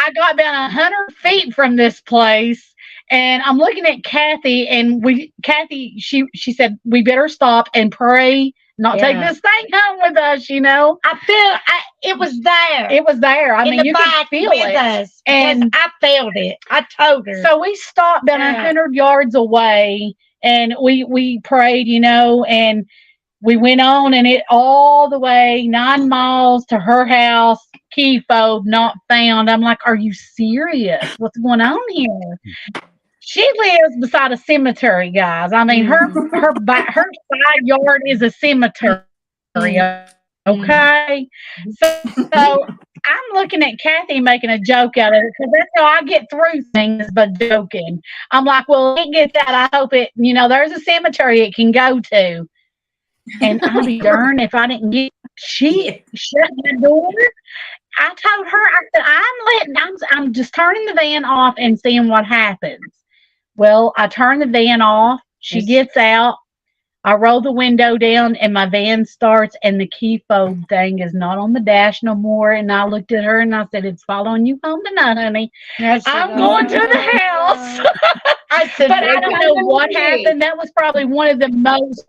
I got about 100 feet from this place, and I'm looking at Kathy, and Kathy, she said, we better stop and pray. Not take this thing home with us, I feel it was there. It was there. I mean, you could feel it. Us, and I felt it. I told her. So we stopped about 100 yards away, and we prayed, and we went on, and it all the way 9 miles to her house. Key fob not found. I'm like, are you serious? What's going on here? She lives beside a cemetery, guys. I mean, her side yard is a cemetery. Okay, so I'm looking at Kathy making a joke out of it, because that's how I get through things, by joking. I'm like, well, it gets that. I hope it. There's a cemetery it can go to, and I'll be darned if I didn't get. She shut the door. I told her, I said, I'm just turning the van off and seeing what happens. Well, I turn the van off. She gets out. I roll the window down, and my van starts, and the key fob thing is not on the dash no more. And I looked at her, and I said, it's following you home tonight, honey. I'm going to the house. I said, but I don't know what happened. That was probably one of the most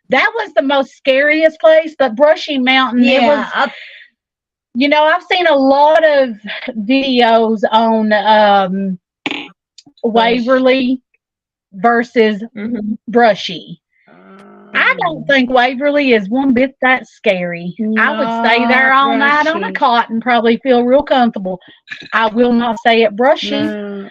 That was the most scariest place, but Brushy Mountain, it was, I've seen a lot of videos on Waverly versus Brushy. I don't think Waverly is one bit that scary. I would stay there all night on a cot and probably feel real comfortable. I will not stay at Brushy.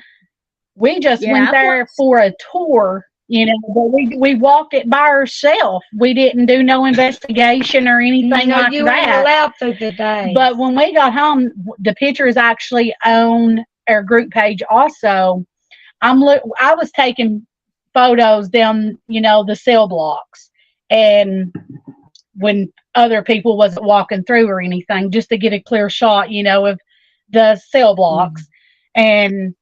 We just went there for a tour, but we walked it by ourselves. We didn't do no investigation or anything like you that. weren't allowed to today. But when we got home, the picture is actually on our group page also. I was taking photos down, the cell blocks, and when other people wasn't walking through or anything, just to get a clear shot, of the cell blocks. And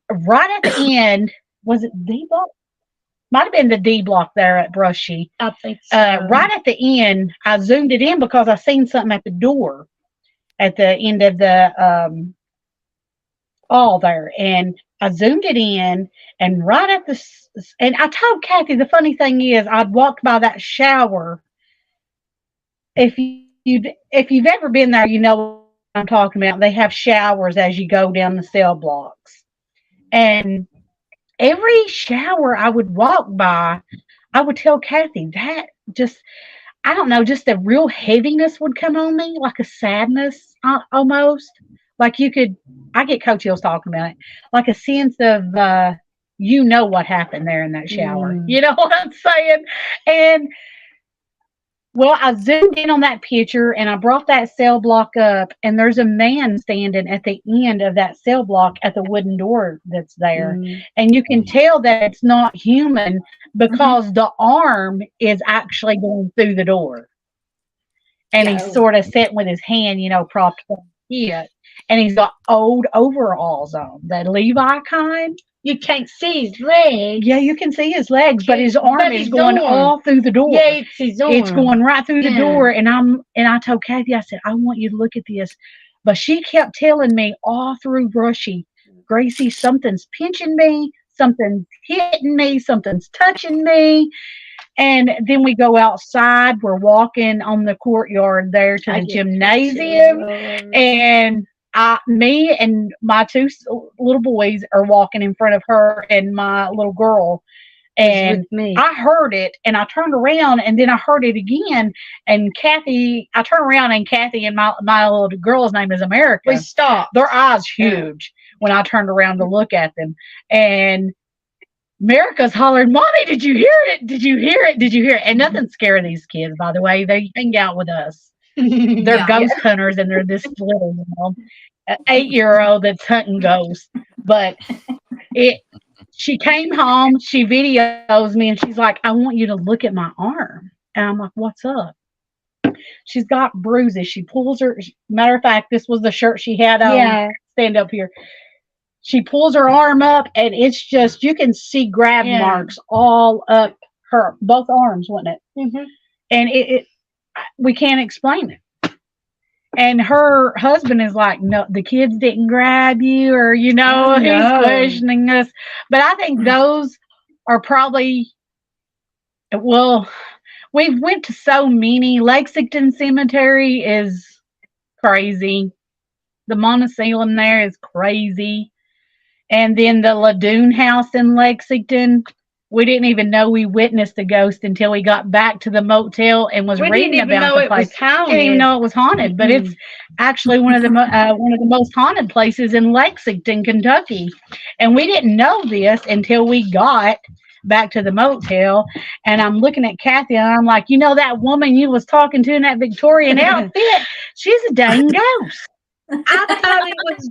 right at the end, was it D block? Might have been the D block there at Brushy. I think so. Right at the end, I zoomed it in because I seen something at the door at the end of the all there, and I zoomed it in, and right at and I told Kathy, the funny thing is, I'd walked by that shower. If you've ever been there, you know what I'm talking about. They have showers as you go down the cell blocks, and every shower I would walk by, I would tell Kathy that I don't know, just a real heaviness would come on me, like a sadness almost. Like I get coattails talking about it, like a sense of, what happened there in that shower. You know what I'm saying? And, well, I zoomed in on that picture, and I brought that cell block up, and there's a man standing at the end of that cell block at the wooden door that's there. And you can tell that it's not human because the arm is actually going through the door. And he's sort of sitting with his hand, propped up it. And he's got old overalls on, the Levi kind. You can't see his legs. Yeah, you can see his legs, but his arm is going all through the door. Yeah, it's his arm. It's going right through the door. And I told Kathy, I said, I want you to look at this. But she kept telling me all through Brushy, Gracie, something's pinching me, something's hitting me, something's touching me. And then we go outside. We're walking on the courtyard there to the gymnasium. And me and my two little boys are walking in front of her and my little girl. And I heard it, and I turned around, and then I heard it again. And I turned around, and Kathy and my little girl's name is America. We stopped. Their eyes huge when I turned around to look at them. And America's hollering, Mommy, did you hear it? Did you hear it? Did you hear it? And nothing scared these kids, by the way. They hang out with us. They're ghost hunters, and they're this little, 8-year-old that's hunting ghosts. But she came home, she videos me, and she's like, I want you to look at my arm. And I'm like, what's up? She's got bruises. She pulls her, matter of fact, this was the shirt she had on. Yeah. Stand up here. She pulls her arm up, and it's just, you can see grab marks all up her, both arms, wasn't it? And we can't explain it. And her husband is like, no, the kids didn't grab you, or, he's questioning us. But I think those are probably, we've went to so many. Lexington Cemetery is crazy. The Monticello there is crazy. And then the Ladoon House in Lexington, we didn't even know we witnessed a ghost until we got back to the motel and was reading about the place. Didn't even know it was haunted, but it's actually one of the most haunted places in Lexington, Kentucky. And we didn't know this until we got back to the motel. And I'm looking at Kathy, and I'm like, that woman you was talking to in that Victorian outfit, she's a dang ghost. I thought it was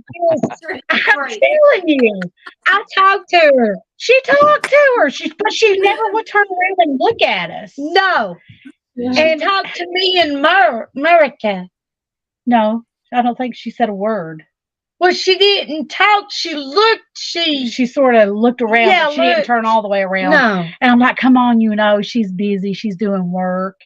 just, I'm telling you. I talked to her. She talked to her, but she never would turn around and look at us. No. She talked to me in America. No, I don't think she said a word. Well, she didn't talk. She looked. She sort of looked around. Yeah, but she didn't turn all the way around. No. And I'm like, come on, she's busy. She's doing work.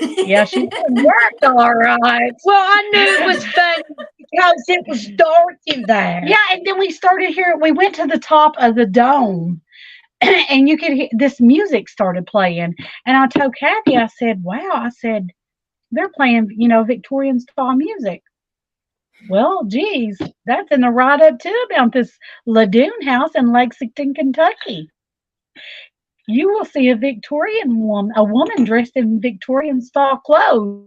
Yeah, she worked all right. Well, I knew it was fun because it was dark in there. Yeah, and then we started here. We went to the top of the dome, and you could hear this music started playing. And I told Kathy, I said, wow, I said, they're playing, Victorian style music. Well, geez, that's in the write up too about this Ladoon house in Lexington, Kentucky. You will see a woman dressed in Victorian style clothes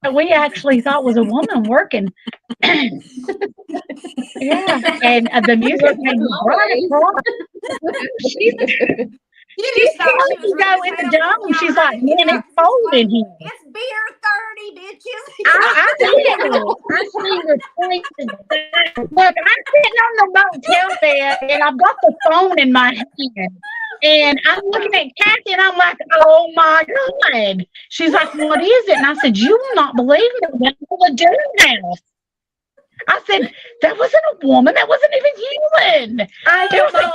that we actually thought was a woman working. Yeah, and the music came right across. She's telling me to go in the dome. She's like, man, it's cold in here. It's beer 30, bitches. I did. I seen her places. Look, I'm sitting on the motel bed and I've got the phone in my hand. And I'm looking at Kathy and I'm like, oh my God. She's like, what is it? And I said, you will not believe it. That's the Dune house. I said, that wasn't a woman. That wasn't even human. I don't know.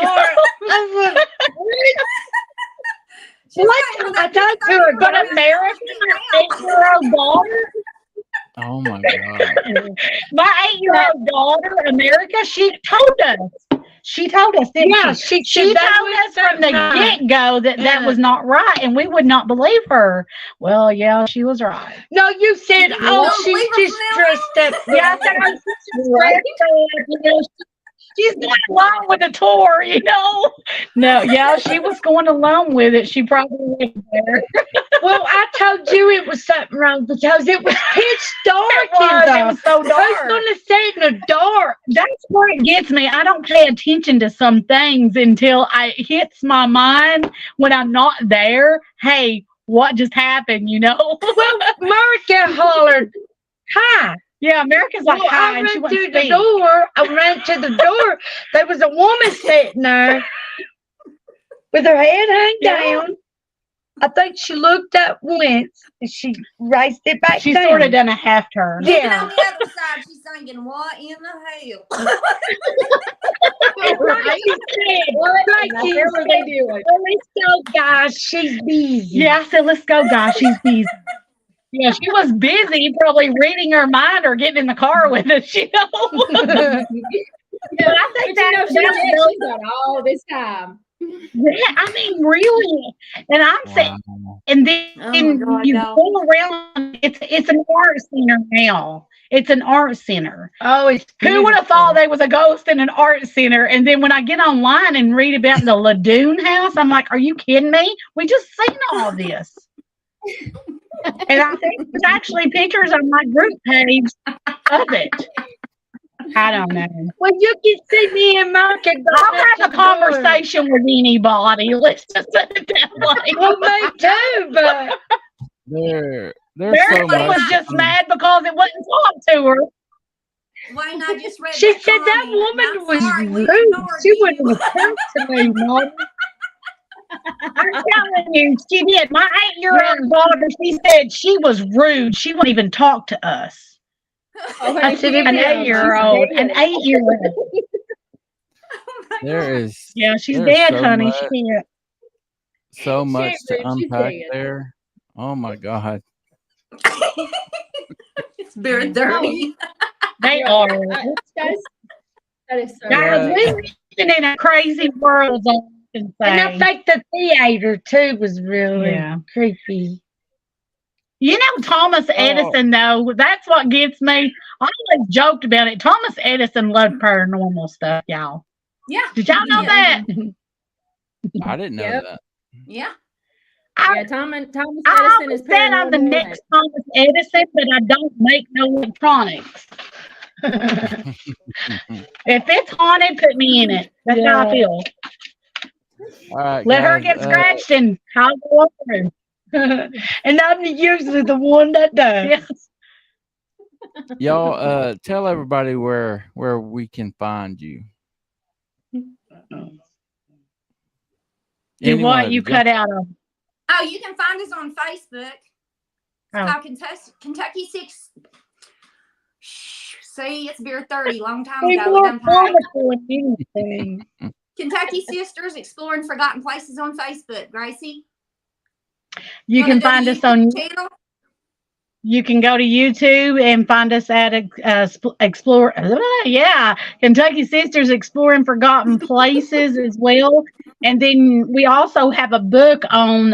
I talked to her, but America, my 8-year-old daughter. Oh my God. My 8-year-old daughter, America, she told us. She told us. Yeah, she told us from the get-go that was not right, and we would not believe her. Well, yeah, she was right. No, you said, she's just dressed up. Yeah, I said, she's going along with the tour, No, yeah, she was going along with it. She probably wasn't there. Well, I told you it was something wrong because it was pitch dark. It was so dark. Who's going to stay in the dark? That's where it gets me. I don't pay attention to some things until it hits my mind when I'm not there. Hey, what just happened, Well, America hollered, hi. Yeah, America's like, hi. I ran to the door. I ran to the door. There was a woman sitting there with her head hung down. I think she looked up once and she raised it back She down. sort of done a half turn. Yeah. On the other side, she's thinking, what in the hell? Whatever they do. Let's go, guys. She's busy. Yeah, I said, let's go, guys. She's busy. Yeah, she was busy probably reading her mind or getting in the car with us, Yeah, I think she's got all this time. Yeah, I mean, really. And I'm saying, and then God, you go around. It's an art center now. It's an art center. Oh, it's who would have thought there was a ghost in an art center? And then when I get online and read about the Ladoon house, I'm like, are you kidding me? We just seen all this. And I think there's actually pictures on my group page of it. I don't know. Well, you can see me and Mark. I'll have a conversation with anybody. Let's just set it that way. Well, me too, but There's Mary so much. was just mad because it wouldn't talk to her. Wayne, I just read she that said that comment. woman was I'm sorry, we rude. ignored She you. wouldn't have come to me, Mom. I'm telling you, she did. My 8-year-old daughter, she said she was rude. She wouldn't even talk to us. I said, An 8-year-old. An 8-year-old. There is. Yeah, she's there's dead, so honey. much- She can't. So much ain't to rude, she's unpack dead. there. Oh my God. It's beer 30. They are. That is so Guys, Yeah. we're living in a crazy world. And I think the theater too was really creepy. You know, Thomas Edison, though, that's what gets me. I always joked about it. Thomas Edison loved paranormal stuff, y'all. Yeah. Did y'all know that? I didn't know Yep. that. Yeah. Yeah, Thomas I Edison is always said I'm the paranormal. next Thomas Edison, but I don't make no electronics. If it's haunted, put me in it. That's how I feel. All right, Let her guys, get scratched and I'll go through. And I'm usually the one that does. Yes. y'all tell everybody where we can find you. Do Anyone what of you jump- cut out of. Oh, you can find us on Facebook. Oh. Called Kentucky 6. See, it's beer 30. Long time ago. People We are done played. comical and anything. Kentucky Sisters Exploring Forgotten Places on Facebook. Gracie? You Wanna can do the find us YouTube on channel? You can go to YouTube and find us at Explore. Yeah, Kentucky Sisters Exploring Forgotten Places as well. And then we also have a book on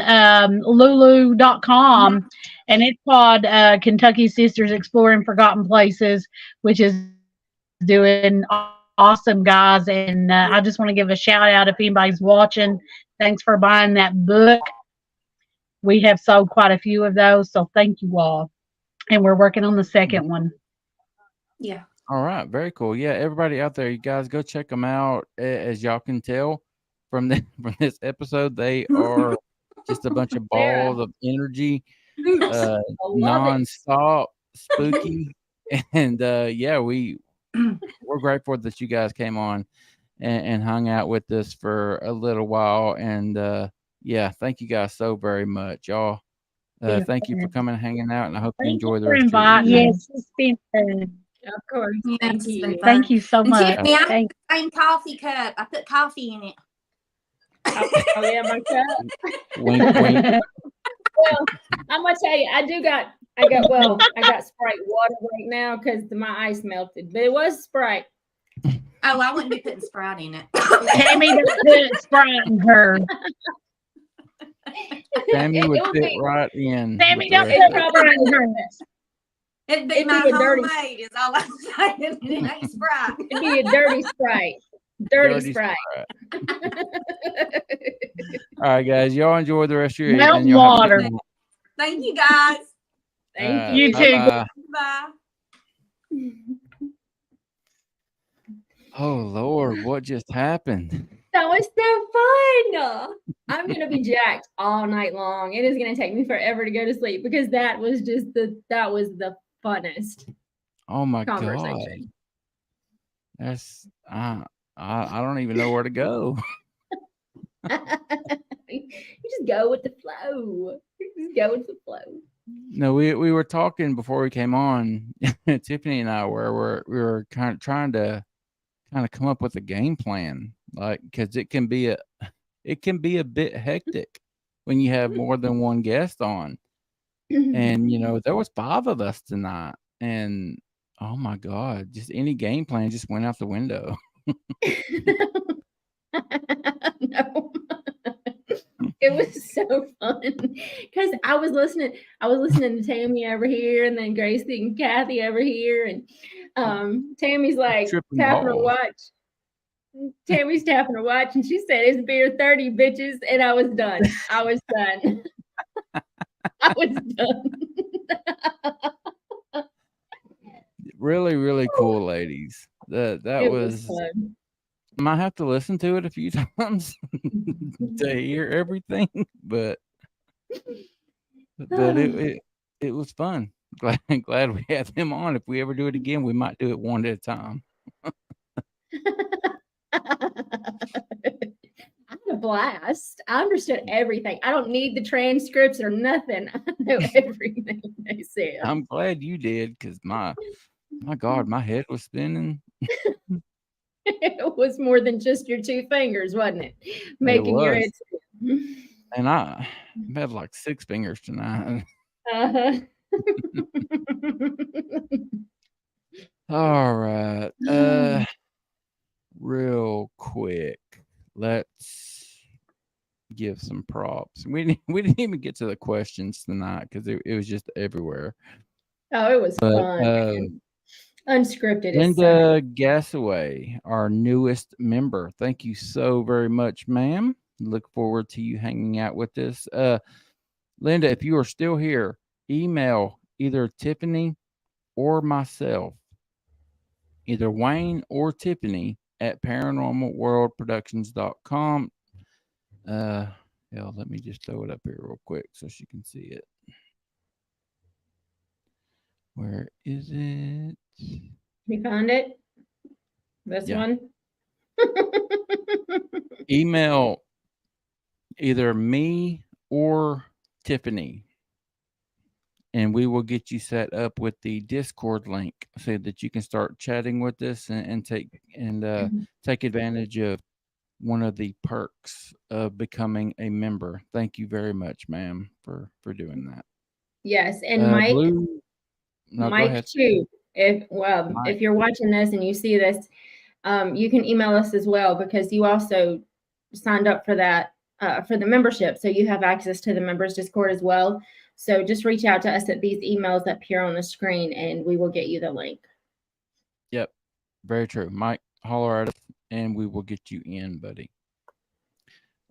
Lulu.com, and it's called Kentucky Sisters Exploring Forgotten Places, which is doing awesome, guys. And I just want to give a shout out if anybody's watching. Thanks for buying that book. We have sold quite a few of those, so thank you all. And we're working on the second one. Yeah. All right, very cool. Yeah, everybody out there, you guys go check them out. As y'all can tell from from this episode, they are just a bunch of balls of energy, nonstop, spooky, and yeah, we're grateful that you guys came on and hung out with us for a little while. And yeah, thank you guys so very much, y'all. Thank you for coming and hanging out, and I hope you enjoy the rest of your week. Yes, it's been fun. Of course. Yes, Thank it's been you. fun. Thank you so And much. Tiffany, I'm Thank same coffee cup. I put coffee in it. Oh yeah, my cup. Wink, wink. Well, I'm gonna tell you, I got Sprite water right now because my ice melted, but it was Sprite. Oh, I wouldn't be putting Sprite in it. Tammy don't put Sprite in her. Tammy would It would fit be- right in. Tammy with the don't rest put of us. Sprite in her. It'd be It'd my be a dirty- homemade, is all I'm saying. It ain't Sprite. It'd be a dirty Sprite. Dirty Dirty Sprite. All right, guys, y'all enjoy the rest of your Melting evening. Y'all have a good water. night. Thank you, guys. Thank You too. bye-bye. Bye. Oh Lord, what just happened? That was so fun. I'm gonna be jacked all night long. It is gonna take me forever to go to sleep because that was the funnest Oh my God, conversation. that's I don't even know where to go. You just go with the flow. Just go with the flow. No, we were talking before we came on. Tiffany and I we were kind of trying to come up with a game plan, like, because it can be a bit hectic when you have more than one guest on. And there was 5 of us tonight, and oh my God, just any game plan just went out the window. No. It was so fun because I was listening to Tammy over here, and then Gracie and Kathy over here, and Tammy's like Tripping tapping her balls. watch. Tammy's tapping her watch, and she said, "It's beer 30, bitches," and I was done. I was done. I was done. Really, really cool, ladies. That It was. fun. I might have to listen to it a few times to hear everything, but it was fun. Glad we had them on. If we ever do it again, we might do it one at a time. I had a blast. I understood everything. I don't need the transcripts or nothing. I know everything they said. I'm glad you did, because my God, my head was spinning. It was more than just your 2 fingers, wasn't it? Making your head spin. And I had like 6 fingers tonight. Uh-huh. All right. Real quick, let's give some props. We didn't even get to the questions tonight because it was just everywhere. Oh, it was But, fun. Man. Unscripted. Linda Gassaway, our newest member. Thank you so very much, ma'am. Look forward to you hanging out with us. Linda, if you are still here, email either Tiffany or myself, either Wayne or Tiffany, at paranormalworldproductions.com. Let me just throw it up here real quick so she can see it. Where is it? You found it? This one? Email either me or Tiffany, and we will get you set up with the Discord link so that you can start chatting with us and take advantage of one of the perks of becoming a member. Thank you very much, ma'am, for doing that. Yes, and Blue. No, go Mike ahead. too. If Mike. you're watching this and you see this, you can email us as well, because you also signed up for that for the membership, so you have access to the members Discord as well. So just reach out to us at these emails that appear on the screen, and we will get you the link. Yep, very true. Mike, holler at us, and we will get you in, buddy.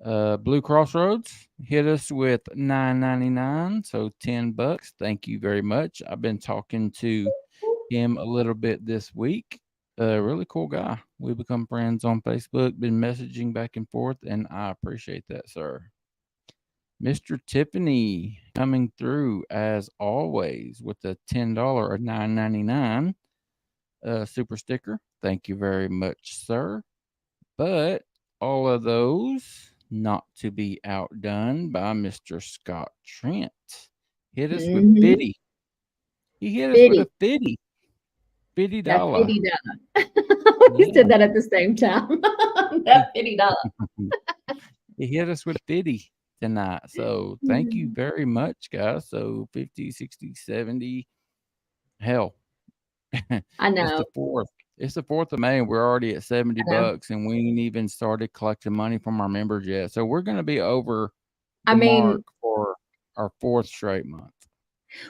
Blue Crossroads hit us with $9.99, so $10. Thank you very much. I've been talking to him a little bit this week. Really cool guy. We become friends on Facebook, been messaging back and forth, and I appreciate that, sir. Mr. Tiffany coming through as always with a $10 or $9.99 super sticker. Thank you very much, sir. But all of those not to be outdone by Mr. Scott Trent. Hit us with $50. He hit us with a $50. $50. That $50. We said that at the same time. That $50. He hit us with 50 tonight. So thank you very much, guys. So 50, 60, 70. Hell. I know. It's the 4th. It's the 4th of May, and we're already at $70, and we ain't even started collecting money from our members yet. So we're going to be over the mark for our 4th straight month.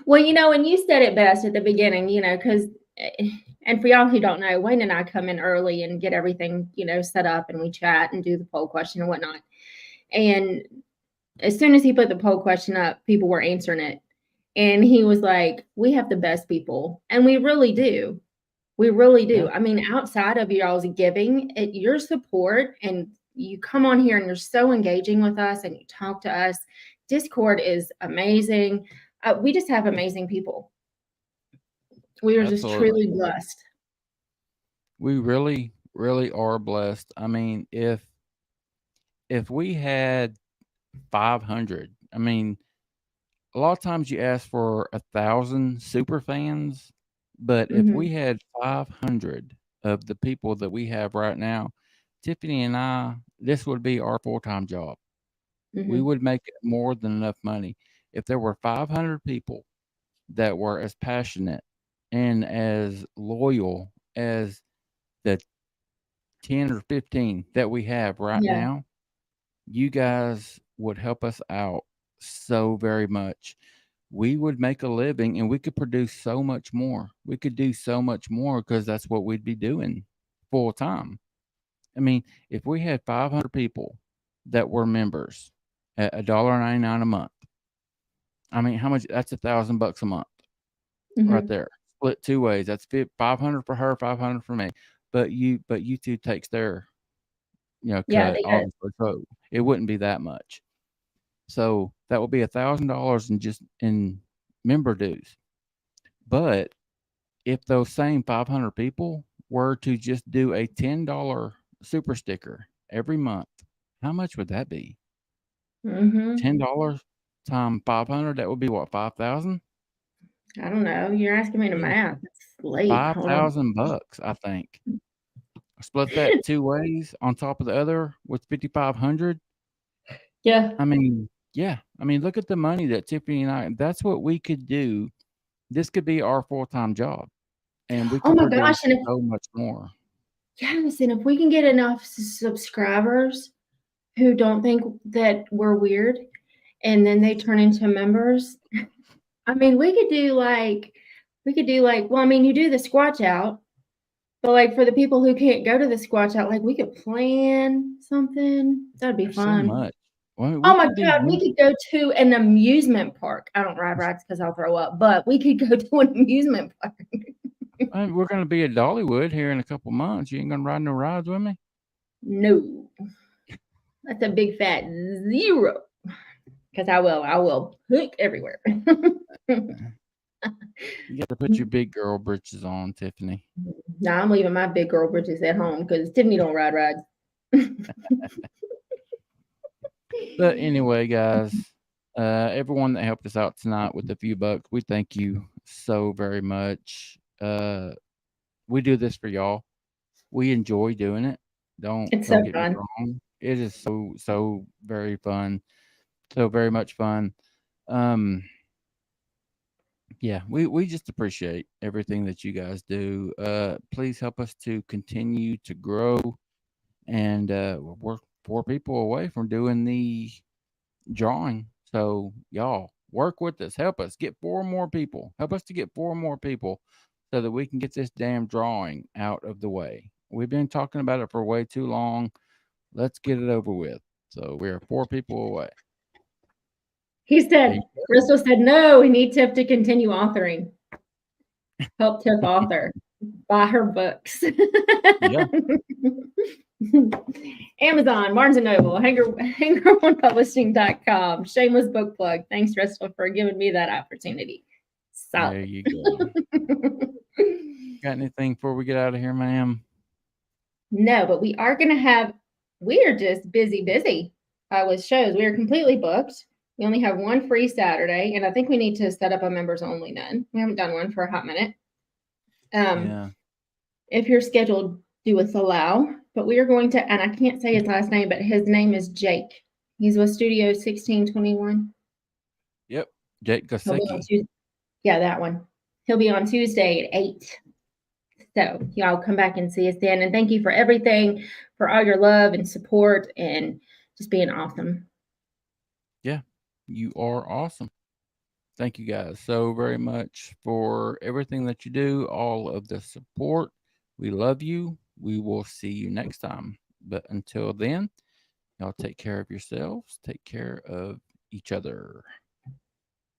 Well, and you said it best at the beginning, because, and for y'all who don't know, Wayne and I come in early and get everything, set up, and we chat and do the poll question and whatnot. And as soon as he put the poll question up, people were answering it. And he was like, we have the best people. And we really do. We really do. Yeah. I mean, outside of y'all's giving, your support, and you come on here and you're so engaging with us and you talk to us. Discord is amazing. We just have amazing people. We are just truly blessed. We really, really are blessed. I mean, if we had 500, I mean, a lot of times you ask for 1,000 super fans, but if we had 500 of the people that we have right now, Tiffany and I, this would be our full-time job. We would make more than enough money. If there were 500 people that were as passionate and as loyal as the 10 or 15 that we have right now, you guys would help us out so very much. We would make a living, and we could produce so much more. We could do so much more because that's what we'd be doing full time. I mean, if we had 500 people that were members at $1.99 a month, I mean, how much? That's $1,000 a month right there. Split 2 ways. That's 500 for her, 500 for me. But YouTube takes their, cut, obviously, so it wouldn't be that much. So that would be $1,000 in member dues. But if those same 500 people were to just do a $10 super sticker every month, how much would that be? $10 times 500, that would be what, 5,000? I don't know. You're asking me to math. It's late. $5,000, I think. Split that 2 ways on top of the other with 5,500. Yeah. I mean, look at the money that Tiffany and I, that's what we could do. This could be our full-time job. And we could produce so much more. Yes, and if we can get enough subscribers who don't think that we're weird, and then they turn into members, I mean, we could do like, well, I mean, you do the Squatch Out, but like for the people who can't go to the Squatch Out, like we could plan something. That'd be fun. So much. Oh my God, we could go to an amusement park. I don't ride rides because I'll throw up, but we could go to an amusement park. We're going to be at Dollywood here in a couple months. You ain't going to ride no rides with me? No. That's a big fat 0. Because I will hook everywhere. You got to put your big girl britches on, Tiffany. No, I'm leaving my big girl britches at home because Tiffany don't ride rides. But anyway, guys, everyone that helped us out tonight with a few bucks, we thank you so very much. We do this for y'all. We enjoy doing it. Don't get me wrong. It is so very fun. So very much fun. Yeah, we just appreciate everything that you guys do. Please help us to continue to grow, and we're 4 people away from doing the drawing. So y'all work with us, help us get 4 more people. Help us to get 4 more people so that we can get this damn drawing out of the way. We've been talking about it for way too long. Let's get it over with. So we are 4 people away. He said, Crystal said, no, we need Tiff to continue authoring. Help Tiff author. Buy her books. Yeah. Amazon, Barnes & Noble, HangerOnePublishing.com. Shameless book plug. Thanks, Crystal, for giving me that opportunity. Solid. There you go. Got anything before we get out of here, ma'am? No, but we are going to have, we are just busy with shows. We are completely booked. We only have one free Saturday, and I think we need to set up a members only then. We haven't done one for a hot minute. Yeah. If you're scheduled, do us allow. But we are going to, and I can't say his last name, but his name is Jake. He's with Studio 1621. Yep. Jake Gosecki. Yeah, that one. He'll be on Tuesday at 8. So y'all come back and see us then. And thank you for everything, for all your love and support and just being awesome. Yeah, you are awesome. Thank you guys so very much for everything that you do, all of the support. We love you. We will see you next time. But until then, y'all take care of yourselves. Take care of each other.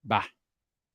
Bye.